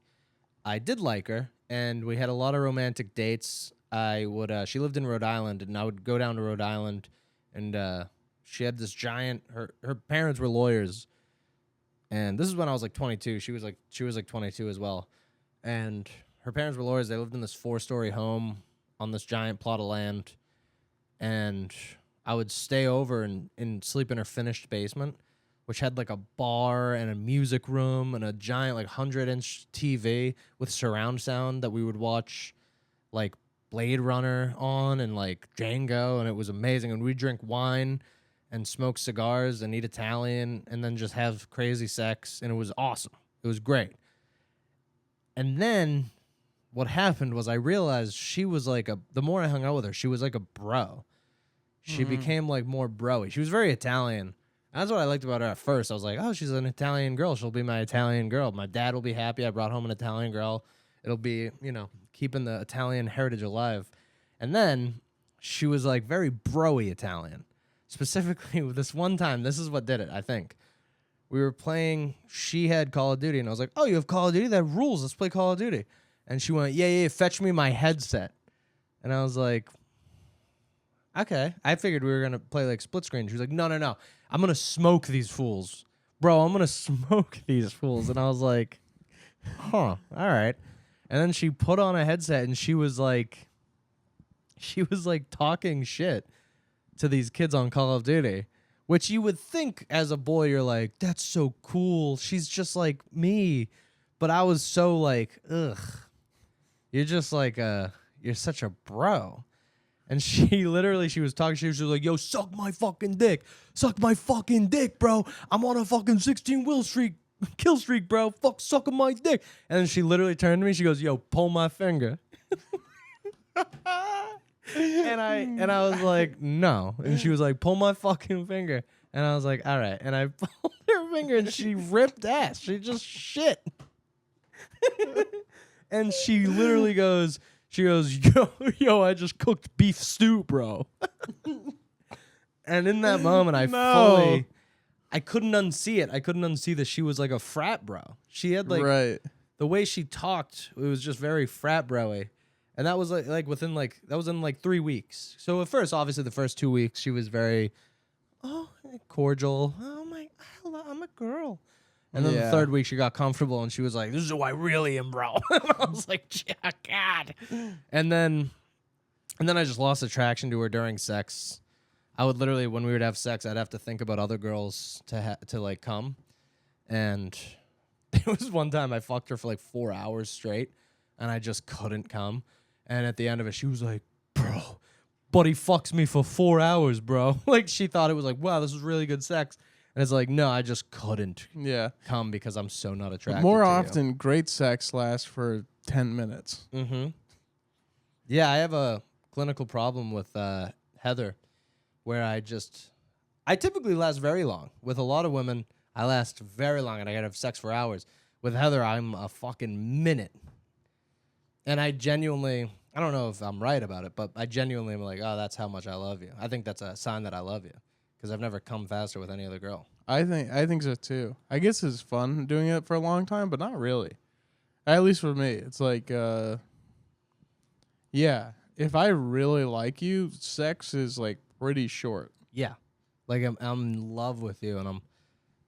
I did like her, and we had a lot of romantic dates. She lived in Rhode Island, and I would go down to Rhode Island, and she had this giant. Her parents were lawyers, and this is when I was like 22. She was like 22 as well, and her parents were lawyers. They lived in this 4-story home on this giant plot of land, and I would stay over and sleep in her finished basement, which had like a bar and a music room and a giant like 100-inch TV with surround sound that we would watch like Blade Runner on and like Django, and it was amazing. And we'd drink wine and smoke cigars and eat Italian and then just have crazy sex, and it was awesome. It was great. And then what happened was I realized she was like the more I hung out with her, she was like a bro. She became like more bro-y. She was very Italian. That's what I liked about her at first. I was like, oh, she's an Italian girl. She'll be my Italian girl. My dad will be happy. I brought home an Italian girl. It'll be, keeping the Italian heritage alive. And then she was like very bro-y Italian. Specifically, this one time, this is what did it, I think. We were playing, she had Call of Duty, and I was like, oh, you have Call of Duty? That rules. Let's play Call of Duty. And she went, yeah, fetch me my headset. And I was like, okay. I figured we were going to play like split screen. She was like, no. I'm going to smoke these fools. Bro, I'm going to smoke these fools. And I was like, huh, all right. And then she put on a headset and she was like talking shit to these kids on Call of Duty, which you would think as a boy, you're like, that's so cool. She's just like me. But I was so like, ugh, you're just like, you're such a bro. And she was talking, she was like, yo, suck my fucking dick. Suck my fucking dick, bro. I'm on a fucking 16 kill streak, bro. Fuck sucking my dick. And then she literally turned to me, she goes, yo, pull my finger. and I was like, no. And she was like, pull my fucking finger. And I was like, all right. And I pulled her finger and she ripped ass. She just shit. And she literally goes, yo, I just cooked beef stew, bro. And in that moment, I couldn't unsee it. I couldn't unsee that she was like a frat bro. She had like, the way she talked, it was just very frat bro-y. And that was like within like, that was in like 3 weeks. So at first, obviously the first 2 weeks, she was very, cordial. Oh my, I'm a girl. And then the third week, she got comfortable, and she was like, this is who I really am, bro. I was like, yeah, God. And then I just lost attraction to her during sex. I would literally, when we would have sex, I'd have to think about other girls to like come. And it was one time I fucked her for like 4 hours straight, and I just couldn't come. And at the end of it, she was like, bro, buddy fucks me for 4 hours, bro. Like, she thought it was like, wow, this was really good sex. And it's like, no, I just couldn't come because I'm so not attracted More to often, you. great sex lasts for 10 minutes. Mm-hmm. Yeah, I have a clinical problem with Heather where I typically last very long. With a lot of women, I last very long and I gotta have sex for hours. With Heather, I'm a fucking minute. And I don't know if I'm right about it, but I genuinely am like, oh, that's how much I love you. I think that's a sign that I love you. Because I've never come faster with any other girl. I think so too. I guess it's fun doing it for a long time, but not really. At least for me, it's like, if I really like you, sex is like pretty short. Yeah, like I'm in love with you, and I'm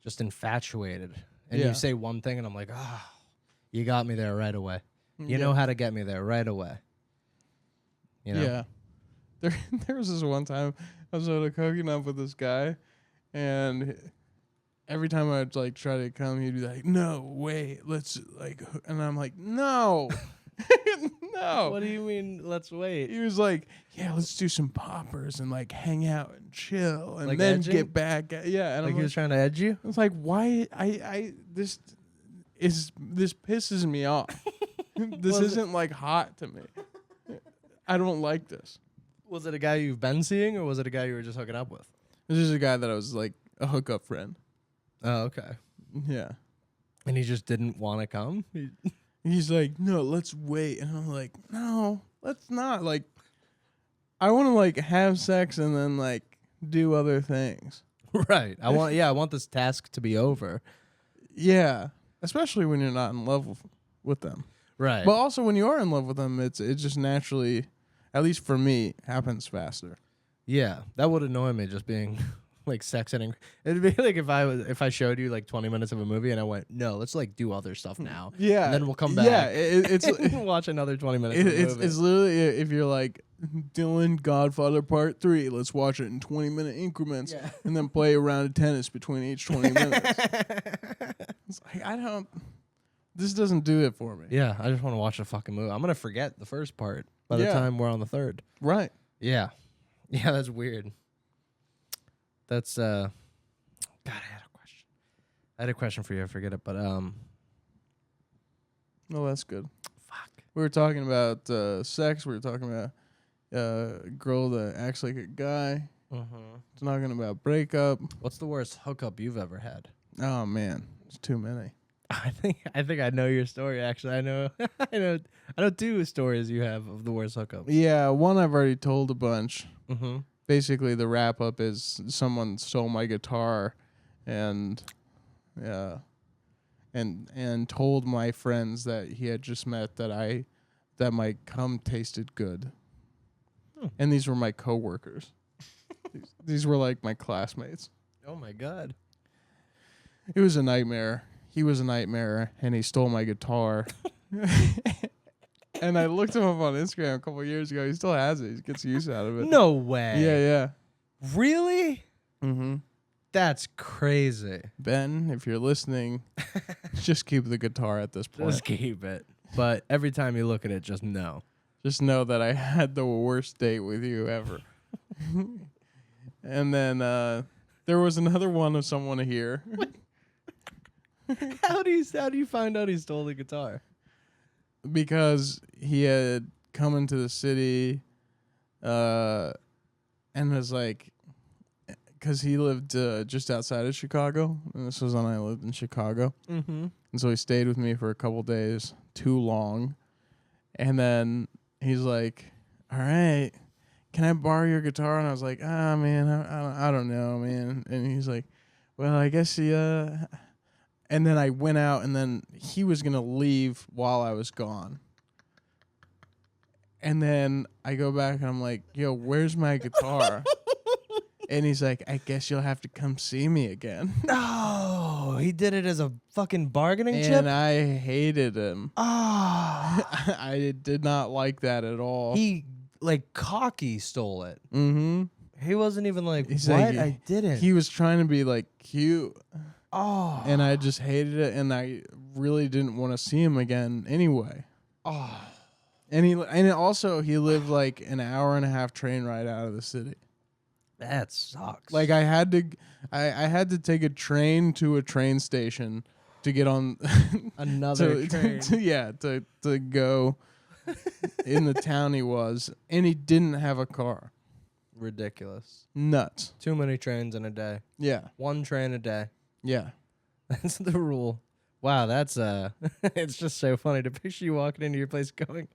just infatuated. And you say one thing, and I'm like, you got me there right away. You know how to get me there right away. You know? Yeah. There was this one time I was hooking up with this guy, and every time I'd like try to come, he'd be like, "No, wait, let's like," and I'm like, "No, no." What do you mean? Let's wait. He was like, "Yeah, let's do some poppers and like hang out and chill, and like then edging? get back." Yeah, and like I'm he was trying to edge you. I was like, "Why? This pisses me off. This isn't like hot to me. I don't like this." Was it a guy you've been seeing, or was it a guy you were just hooking up with? This is a guy that I was like a hookup friend. Oh, okay. Yeah. And he just didn't want to come? He's like, "No, let's wait." And I'm like, "No, let's not. Like, I want to like have sex and then like do other things." Right. I want this task to be over. Yeah, especially when you're not in love with them. Right. But also when you are in love with them, it just naturally, at least for me, happens faster. Yeah, that would annoy me just being like sex and it'd be like if I showed you like 20 minutes of a movie and I went, no, let's like do other stuff now. Yeah, and then we'll come back. Yeah, it's and watch another 20 minutes. Of the movie. It's literally if you're like Dylan Godfather Part 3, let's watch it in 20-minute increments, and then play a round of tennis between each 20 minutes. It's like this doesn't do it for me. Yeah, I just want to watch a fucking movie. I'm gonna forget the first part by the time we're on the third. Right. Yeah, that's weird. That's God, I had a question. I had a question for you. I forget it, but No, that's good. fuck. We were talking about sex. We were talking about a girl that acts like a guy. Talking about breakup. What's the worst hookup you've ever had? Oh man, it's too many. I think I know your story. Actually, I know I know 2 stories you have of the worst hookup. Yeah, one I've already told a bunch. Mm-hmm. Basically, the wrap up is someone stole my guitar, and told my friends that he had just met that my cum tasted good, and these were my coworkers. These were like my classmates. Oh my god. It was a nightmare. He was a nightmare, and he stole my guitar. And I looked him up on Instagram a couple years ago. He still has it. He gets use out of it. No way. Yeah. Really? Mm-hmm. That's crazy. Ben, if you're listening, just keep the guitar at this point. Just keep it. But every time you look at it, just know. Just know that I had the worst date with you ever. And then there was another one of someone here. How do you find out he stole the guitar? Because he had come into the city and was like, because he lived just outside of Chicago, and this was when I lived in Chicago. Mm-hmm. And so he stayed with me for a couple days, too long. And then he's like, all right, can I borrow your guitar? And I was like, man, I don't know, man. And he's like, well, I guess And then I went out, and then he was going to leave while I was gone. And then I go back, and I'm like, yo, where's my guitar? And he's like, I guess you'll have to come see me again. No, he did it as a fucking bargaining chip? And I hated him. Oh. I did not like that at all. He, like, cocky stole it. Mm-hmm. He wasn't even like, He's what? like, I didn't. He was trying to be, like, cute. Oh. And I just hated it, and I really didn't want to see him again anyway. Oh. And also, he lived, like, an hour and a half train ride out of the city. That sucks. Like, I had to take a train to a train station to get on another train. To go in the town he was, and he didn't have a car. Ridiculous. Nuts. Too many trains in a day. Yeah. 1 train a day. Yeah. That's the rule. Wow, that's it's just so funny to picture you walking into your place going,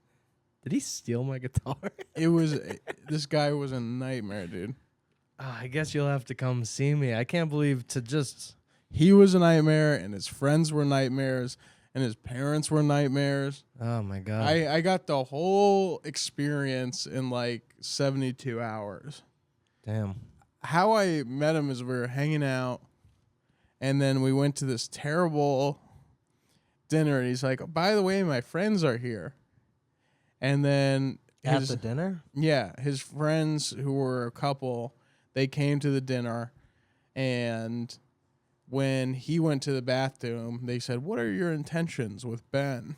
did he steal my guitar? This guy was a nightmare, dude. I guess you'll have to come see me. I can't believe he was a nightmare, and his friends were nightmares, and his parents were nightmares. Oh my god. I got the whole experience in like 72 hours. Damn. How I met him is we were hanging out, and then we went to this terrible dinner, and he's like, by the way, my friends are here. And then At the dinner? Yeah, his friends who were a couple, they came to the dinner, and when he went to the bathroom, they said, what are your intentions with Ben?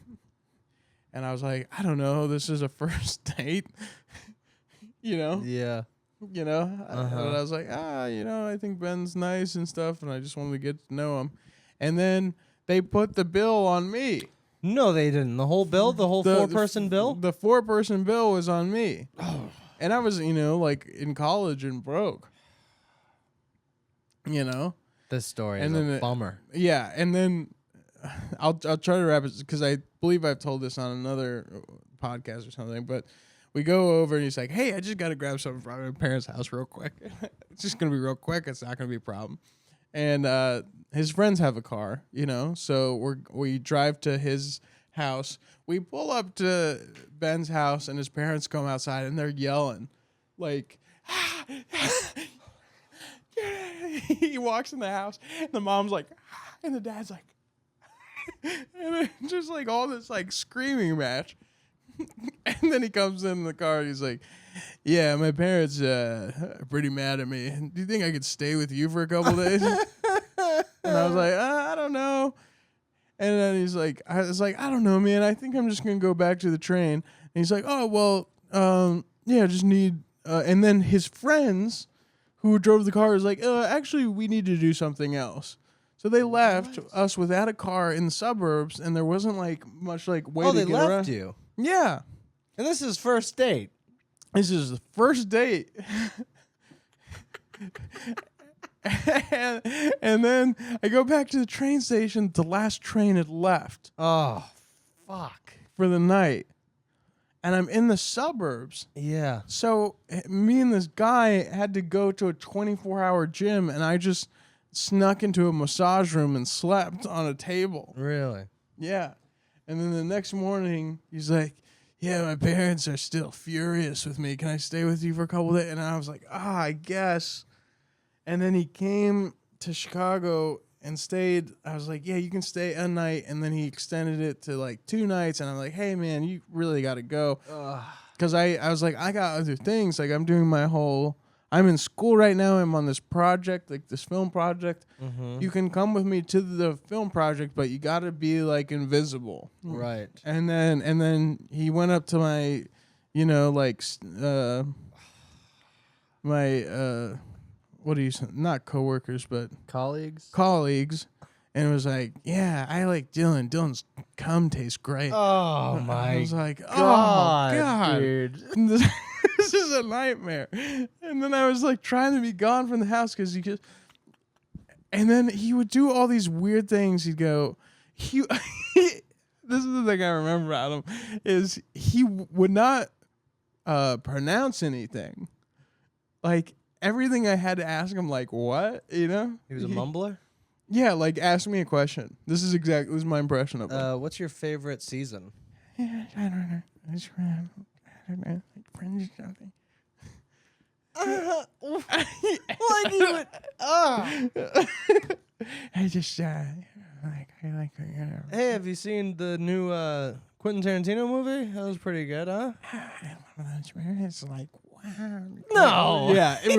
And I was like, I don't know, this is a first date. You know? Yeah. You know? And I was like, I think Ben's nice and stuff, and I just wanted to get to know him. And then they put the bill on me. No, they didn't. The whole bill? The whole 4-person bill? The 4-person bill was on me. Oh. And I was, like in college and broke. You know? This story is a bummer. Yeah, and then I'll try to wrap it because I believe I've told this on another podcast or something, but we go over and he's like, hey, I just got to grab something from my parents' house real quick. It's just going to be real quick. It's not going to be a problem. and his friends have a car, you know. So we drive to his house. We pull up to Ben's house, and his parents come outside, and they're yelling, like. He walks in the house, and the mom's like, and the dad's like, and it's just like all this like screaming match. And then he comes in the car, and he's like, yeah, my parents are pretty mad at me. Do you think I could stay with you for a couple days? And I was like, I don't know. And then he's like, I was like, I don't know, man. I think I'm just gonna go back to the train. And he's like, oh well, yeah, just need. And then his friends who drove the car was like, actually, we need to do something else. So they left us without a car in the suburbs, and there wasn't like much like way to they get left around. you. Yeah, And this is first date. this is the first date. and then I go back to the train station. The last train had left Oh, fuck. for the night, and I'm in the suburbs. Yeah. So me and this guy had to go to a 24-hour gym, and I just snuck into a massage room and slept on a table. Really? Yeah. And then the next morning, he's like, yeah, my parents are still furious with me. Can I stay with you for a couple days? And I was like, I guess. And then he came to Chicago and stayed. I was like, yeah, you can stay a night. And then he extended it to like 2 nights. And I'm like, hey, man, you really got to go. Because I was like, I got other things. Like, I'm doing I'm in school right now. I'm on this project, like this film project. Mm-hmm. You can come with me to the film project, but you got to be like invisible. Right. And then he went up to my, like, what do you say? Not coworkers, but colleagues. And it was like, yeah, I like Dylan. Dylan's cum tastes great. Oh, my I was like, God, oh, God. dude. This is a nightmare. And then I was like trying to be gone from the house because and then he would do all these weird things. He'd go, this is the thing I remember about him, is he would not pronounce anything. Like everything I had to ask him, like, what? You know? He was a mumbler? Yeah, like ask me a question. This is my impression of him. What's your favorite season? Yeah, I don't know. I don't know, like Friends or something. Like you would. I just I like. Hey, have you seen the new Quentin Tarantino movie? That was pretty good, huh? It's like wow. No. Yeah, it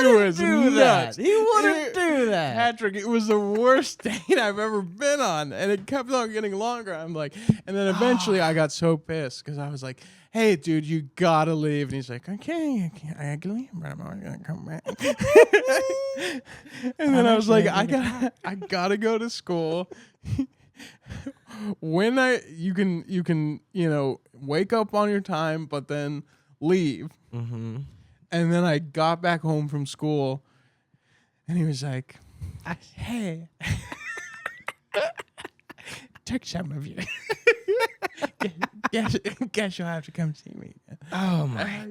was do nuts. that. He wouldn't do that. Patrick, it was the worst date I've ever been on, and it kept on getting longer. I'm like, and then eventually I got so pissed because I was like, hey, dude, you gotta leave. And he's like, okay, I can leave, but I'm not gonna come back. And then I was like, I gotta go to school. When you can wake up on your time, but then leave. Mm-hmm. And then I got back home from school, and he was like, hey, took some of you. Guess you'll have to come see me. Oh my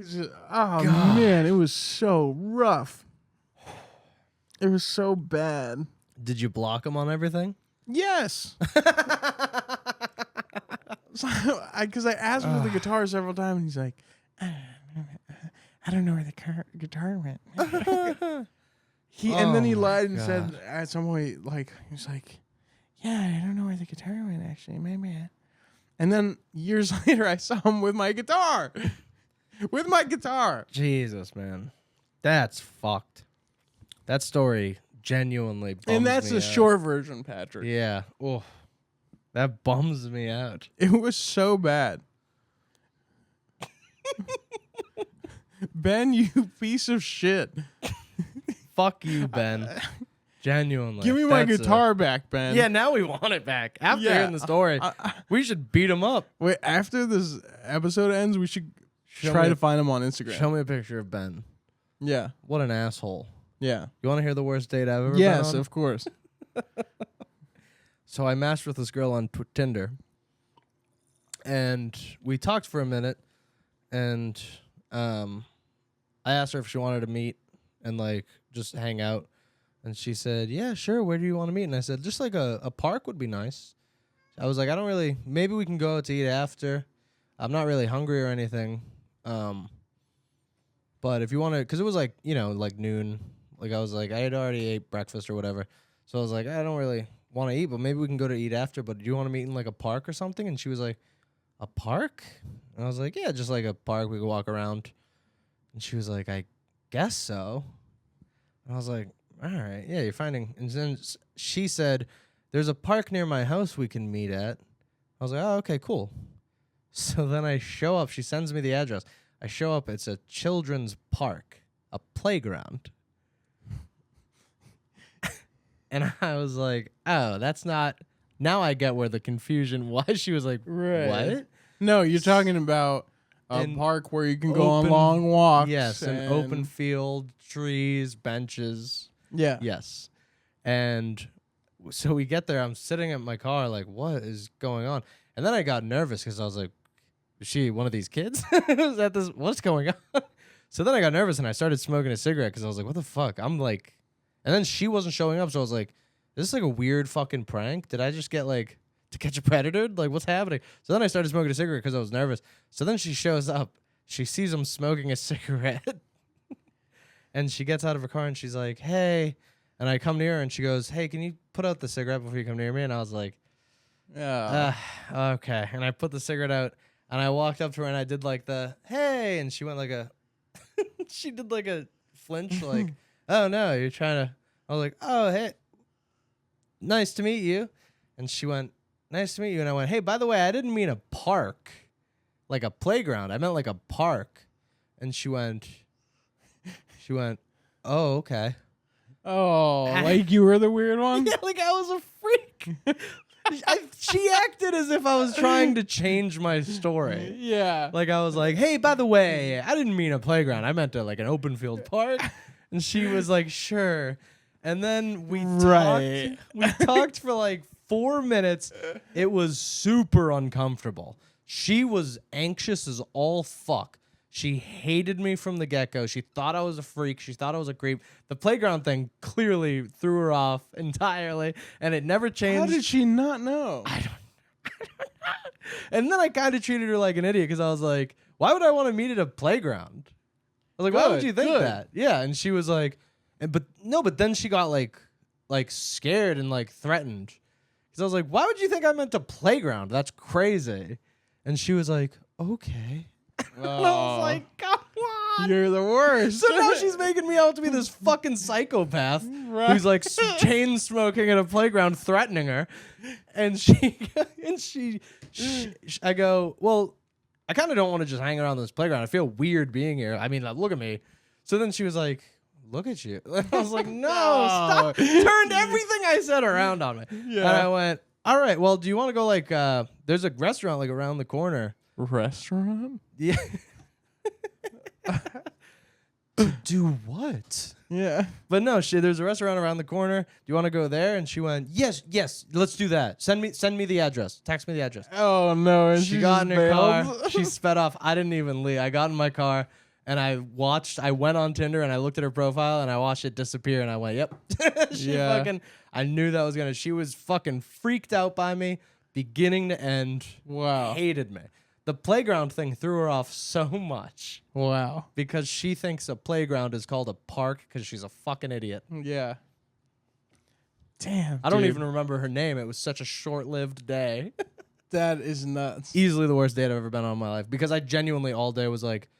God. Man, it was so rough. It was so bad. Did you block him on everything? Yes. Because I asked him for the guitar several times, and he's like, I don't know where the guitar went. And then he lied and said at some point, like, he was like, yeah, I don't know where the guitar went, actually. My man. And then years later, I saw him with my guitar. With my guitar. Jesus, man. That's fucked. That story genuinely bums And that's me the out. short version, Patrick. Yeah. Oh, that bums me out. It was so bad. Ben, you piece of shit. Fuck you, Ben. Genuinely. Give me my That's guitar back, Ben. Yeah, now we want it back. After hearing the story, we should beat him up. Wait, after this episode ends, we should try to find him on Instagram. Show me a picture of Ben. Yeah. What an asshole. Yeah. You want to hear the worst date I've ever been Yes, on? of course. So I matched with this girl on Tinder, and we talked for a minute, and I asked her if she wanted to meet and like just hang out, And she said, yeah, sure. Where do you want to meet? And I said, just like a park would be nice. I was like, I don't really, maybe we can go out to eat after. I'm not really hungry or anything. But if you want to, because it was like, like noon. Like I was like, I had already ate breakfast or whatever. So I was like, I don't really want to eat, but maybe we can go to eat after. But do you want to meet in like a park or something? And she was like, a park? And I was like, yeah, just like a park. We could walk around. And she was like, I guess so. And I was like, all right, yeah, you're finding. And then she said, there's a park near my house we can meet at. I was like, oh, okay, cool. So then I show up. She sends me the address. I show up. It's a children's park, a playground. And I was like, oh, that's not. Now I get where the confusion was. She was like, what? No, you're talking about a park where you can go on long walks. Yes, an open field, trees, benches. Yeah. Yes. And so we get there. I'm sitting at my car like, what is going on? And then I got nervous because I was like, is she one of these kids? Is that this? What's going on? So then I got nervous and I started smoking a cigarette because I was like, what the fuck? I'm like, and then she wasn't showing up. So I was like, is this like a weird fucking prank? Did I just get like to catch a predator? Like, what's happening? So then I started smoking a cigarette because I was nervous. So then she shows up. She sees him smoking a cigarette. And she gets out of her car and she's like, hey. And I come near her and she goes, hey, can you put out the cigarette before you come near me? And I was like, okay. And I put the cigarette out and I walked up to her and I did like the, hey. And she went like a, she did like a flinch, like, oh no, you're trying to, I was like, oh, hey, nice to meet you. And she went, nice to meet you. And I went, hey, by the way, I didn't mean a park, like a playground. I meant like a park. And she went, oh, okay. Oh, like you were the weird one? Yeah, like I was a freak. She acted as if I was trying to change my story. Yeah. Like I was like, hey, by the way, I didn't mean a playground. I meant like an open field park. And she was like, sure. And then we talked for like 4 minutes. It was super uncomfortable. She was anxious as all fuck. She hated me from the get-go. She thought I was a freak. She thought I was a creep. The playground thing clearly threw her off entirely, and it never changed. How did she not know? I don't know. And then I kind of treated her like an idiot because I was like, why would I want to meet at a playground? I was like, why would you think that? Yeah, and she was like, but then she got like scared and like threatened. Because I was like, why would you think I meant a playground? That's crazy. And she was like, okay. And I was like, come on. You're the worst. So now she's making me out to be this fucking psychopath who's like chain smoking at a playground, threatening her. And I go, well, I kind of don't want to just hang around this playground. I feel weird being here. I mean, like, look at me. So then she was like, look at you. I was like, no, stop. Turned everything I said around on me. Yeah. And I went, all right, well, do you want to go like, there's a restaurant like around the corner. Restaurant? Yeah. To do what? Yeah. But no, there's a restaurant around the corner. Do you want to go there? And she went, yes, let's do that. Send me the address. Text me the address. Oh no. And she got in her car. She sped off. I didn't even leave. I got in my car and I went on Tinder and I looked at her profile and I watched it disappear and I went, yep. I knew that was she was fucking freaked out by me, beginning to end. Wow. Hated me. The playground thing threw her off so much. Wow. Because she thinks a playground is called a park because she's a fucking idiot. Yeah. Damn. I don't even remember her name. It was such a short-lived day. That is nuts. Easily the worst date I've ever been on in my life. Because I genuinely all day was like,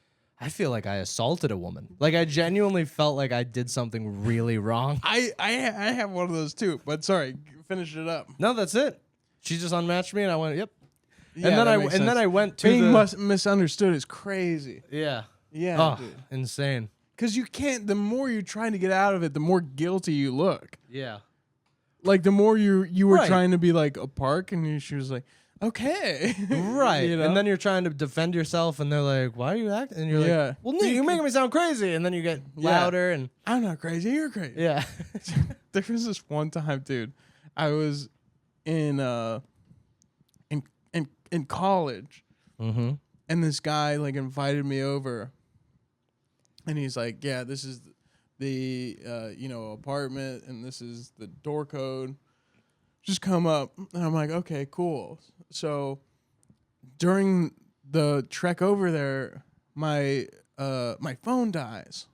I feel like I assaulted a woman. Like I genuinely felt like I did something really wrong. I have one of those too. But sorry, finish it up. No, that's it. She just unmatched me and I went, yep. Yeah, and then I went to being misunderstood is crazy. Yeah. Yeah. Oh, dude. insane. Because you can't. The more you're trying to get out of it, the more guilty you look. Yeah. Like the more you were trying to be like a park, and she was like, okay, right. You know? And then you're trying to defend yourself, and they're like, "Why are you acting?" And you're like, "Well, no, you're making me sound crazy." And then you get louder, and I'm not crazy. You're crazy. Yeah. There was this one time, dude. I was in college, and this guy like invited me over, and he's like, "Yeah, this is the apartment, and this is the door code. Just come up, and I'm like, okay, cool. So during the trek over there, my phone dies,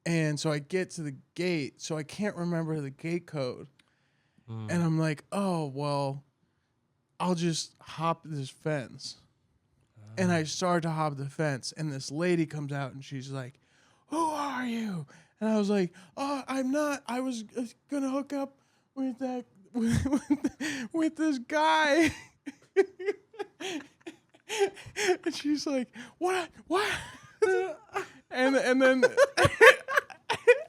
and so I get to the gate, so I can't remember the gate code, and I'm like, oh well, I'll just hop this fence. And I started to hop the fence, and this lady comes out, and she's like, "Who are you?" And I was like, "Oh, I'm not. I was gonna hook up with that with this guy." And she's like, "What? and then and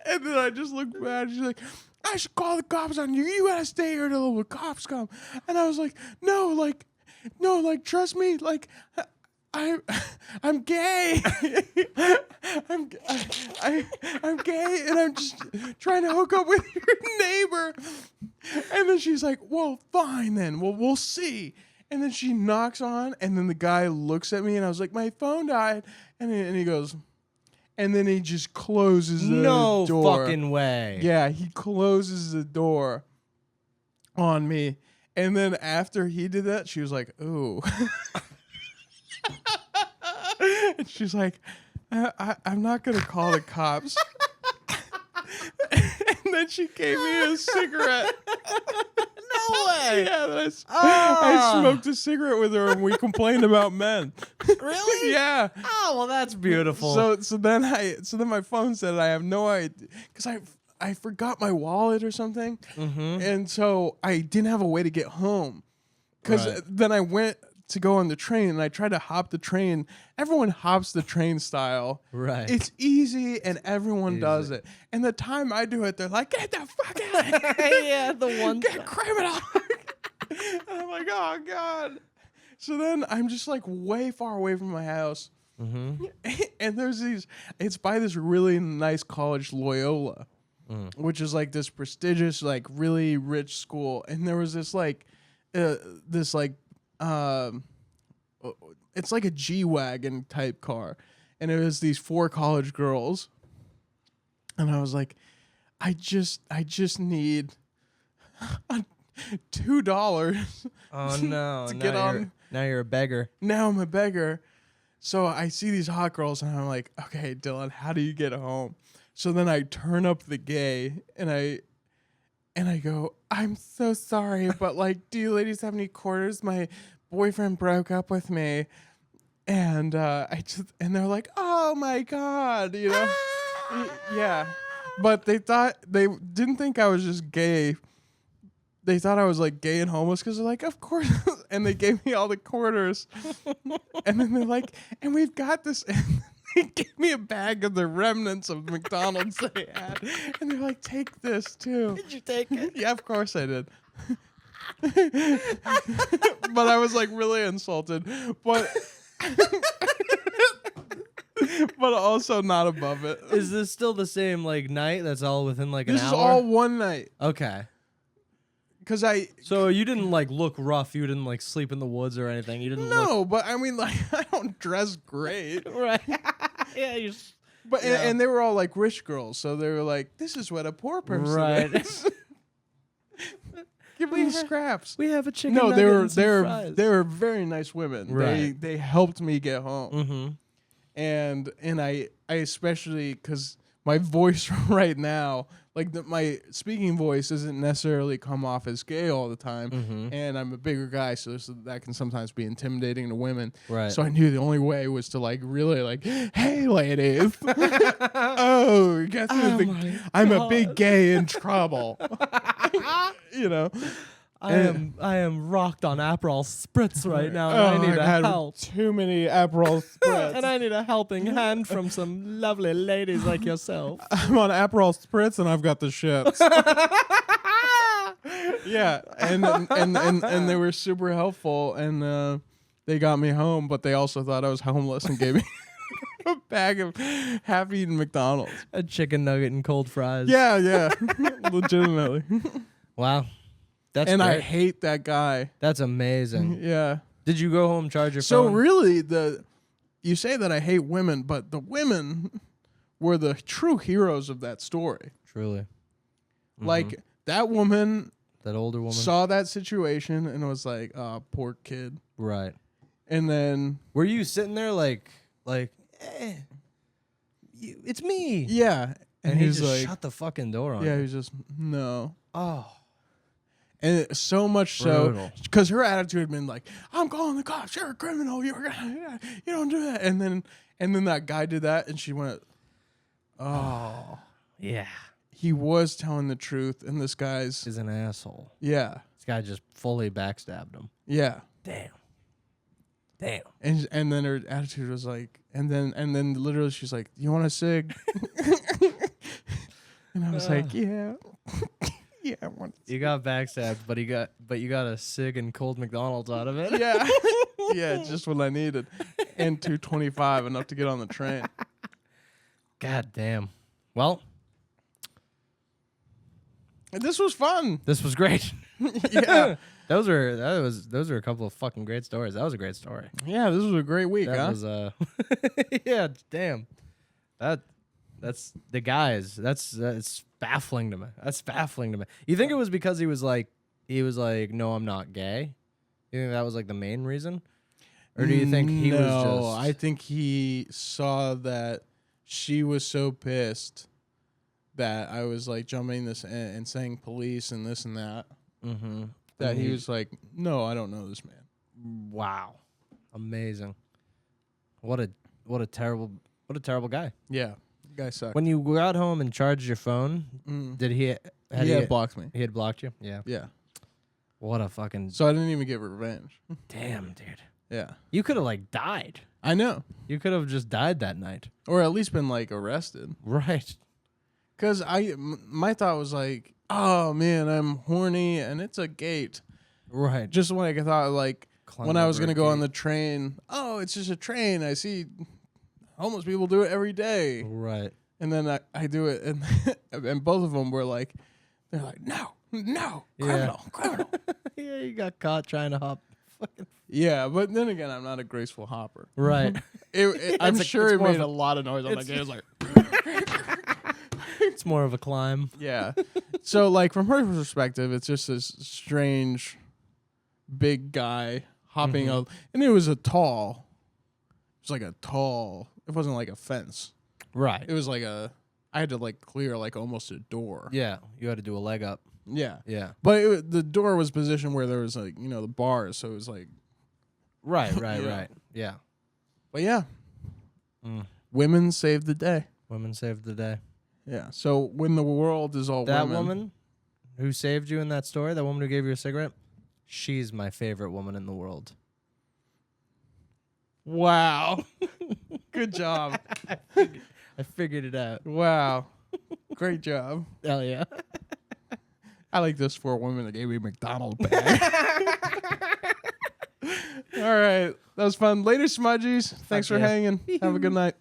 then I just looked back. And she's like, "I should call the cops on you. You gotta stay here till the cops come." And I was like, "No, trust me, like." I'm gay. I'm gay, and I'm just trying to hook up with your neighbor. And then she's like, "Well, fine then. Well, we'll see." And then she knocks on, and then the guy looks at me, and I was like, "My phone died." And he goes, and then he just closes the door. No fucking way. Yeah, he closes the door on me. And then after he did that, she was like, "Ooh." And she's like, I'm not going to call the cops. And then she gave me a cigarette. No way. Yeah, I smoked a cigarette with her, and we complained about men. Really? Yeah. Oh, well, that's beautiful. So then my phone said I have no idea, because I forgot my wallet or something. And so I didn't have a way to get home. Because then I went to go on the train, and I tried to hop the train. Everyone hops the train style. Right. It's easy, and everyone does it. And the time I do it, they're like, "Get the fuck out of here." Yeah, the one Get criminal. And I'm like, "Oh, God." So then I'm just like way far away from my house. And there's it's by this really nice college, Loyola, which is like this prestigious, like really rich school. And there was this it's like a G-Wagon type car, and it was these 4 college girls, and I was like, I just need $2. Oh no! To get on. Now you're a beggar. Now I'm a beggar. So I see these hot girls, and I'm like, okay, Dylan, how do you get home? So then I turn up the gay, and I go, "I'm so sorry, but like, do you ladies have any quarters? My boyfriend broke up with me." And and they're like, "Oh my God," Yeah. But they didn't think I was just gay. They thought I was like gay and homeless, because they're like, "Of course." And they gave me all the quarters. And then they're like, "And we've got this." And they gave me a bag of the remnants of McDonald's they had. And they're like, "Take this too." Did you take it? Yeah, of course I did. But I was like really insulted. But but also not above it. Is this still the same like night? That's all within like an This hour? is all one night. Okay. Because So you didn't like look rough. You didn't like sleep in the woods or anything. You didn't look... No, but I mean, like, I don't dress great. Right. Yeah, you But and they were all like rich girls, so they were like, "This is what a poor person is." Give me the scraps. We have a chicken No, nugget and some fries. they were very nice women. Right. They helped me get home. And I especially, because my voice right now, like my speaking voice doesn't necessarily come off as gay all the time, and I'm a bigger guy, so that can sometimes be intimidating to women. Right. So I knew the only way was to like really like, "Hey ladies, oh, guess I'm a big gay in trouble." I am rocked on Aperol Spritz right now, and Oh, I need I've had help. too many Aperol Spritz. And I need a helping hand from some lovely ladies like yourself. I'm on Aperol Spritz, and I've got the shits. Yeah, and they were super helpful, and they got me home, but they also thought I was homeless and gave me a bag of half-eaten McDonald's. A chicken nugget and cold fries. Yeah, legitimately. Wow. That's And great. I hate that guy. That's amazing. Yeah. Did you go home, charge your So phone? really, you say that I hate women, but the women were the true heroes of that story. Truly. Like, that woman That older woman. saw that situation and was like, oh, poor kid. Right. And then, Were you sitting there like, it's me? yeah. And he he's just like, shut the fucking door on yeah, you. he's just, no. Oh. And so much Brutal. so, because her attitude had been like, I'm calling the cops. You're a criminal. You don't do that. And then that guy did that, and she went, oh. Yeah. He was telling the truth, and this guy's, Is an asshole. yeah. This guy just fully backstabbed him. Yeah. Damn. And then her attitude was like, and then literally she's like, you want a cig? And I was like, yeah. Yeah, I want You got backstabbed, but you got a cig and cold McDonald's out of it. yeah. Yeah, just what I needed. And 225, enough to get on the train. God damn. Well, This was fun. this was great. Yeah. Those are a couple of fucking great stories. That was a great story. Yeah, this was a great week, That huh? was yeah, damn. That's the guys. That's baffling to me. That's baffling to me. You think it was because he was like, no, I'm not gay? You think that was like the main reason? Or do you think he was just I think he saw that she was so pissed that I was like jumping this and saying police and this and that. Mm-hmm. That he was like, no, I don't know this man. Wow. Amazing. What a terrible guy. Yeah, guy sucked. When you got home and charged your phone, did he He blocked me. He had blocked you? Yeah. Yeah. What a fucking So I didn't even get revenge. damn, dude. Yeah. You could have like died. I know. You could have just died that night. Or at least been like arrested. Right. Because my thought was like, oh man, I'm horny and it's a gate. Right. Just when I thought like Climb when I was over going to a go on gate. the train, oh, it's just a train. I see homeless people do it every day. Right. And then I do it, and both of them were like, they're like, no, criminal. Yeah, you got caught trying to hop. Yeah, but then again, I'm not a graceful hopper. Right. I'm It's sure it more made of a lot of noise on that it's- game. It was like, It's more of a climb. yeah. So, like, from her perspective, it's just this strange, big guy hopping up, and it was it was like a tall. It wasn't like a fence. Right. It was like I had to like clear like almost a door. Yeah. You had to do a leg up. Yeah. Yeah. But the door was positioned where there was like, the bars. So it was like, Right. Yeah. Right. Yeah. but yeah, Mm. women saved the day. Women saved the day. Yeah. So when the world is all That women, woman who saved you in that story, that woman who gave you a cigarette, she's my favorite woman in the world. wow. Good job. I figured it out. Wow. Great job. Hell yeah. I like this for women that gave me McDonald's bag. All right. That was fun. Later, Smudgies. Thanks for yeah. hanging. Have a good night.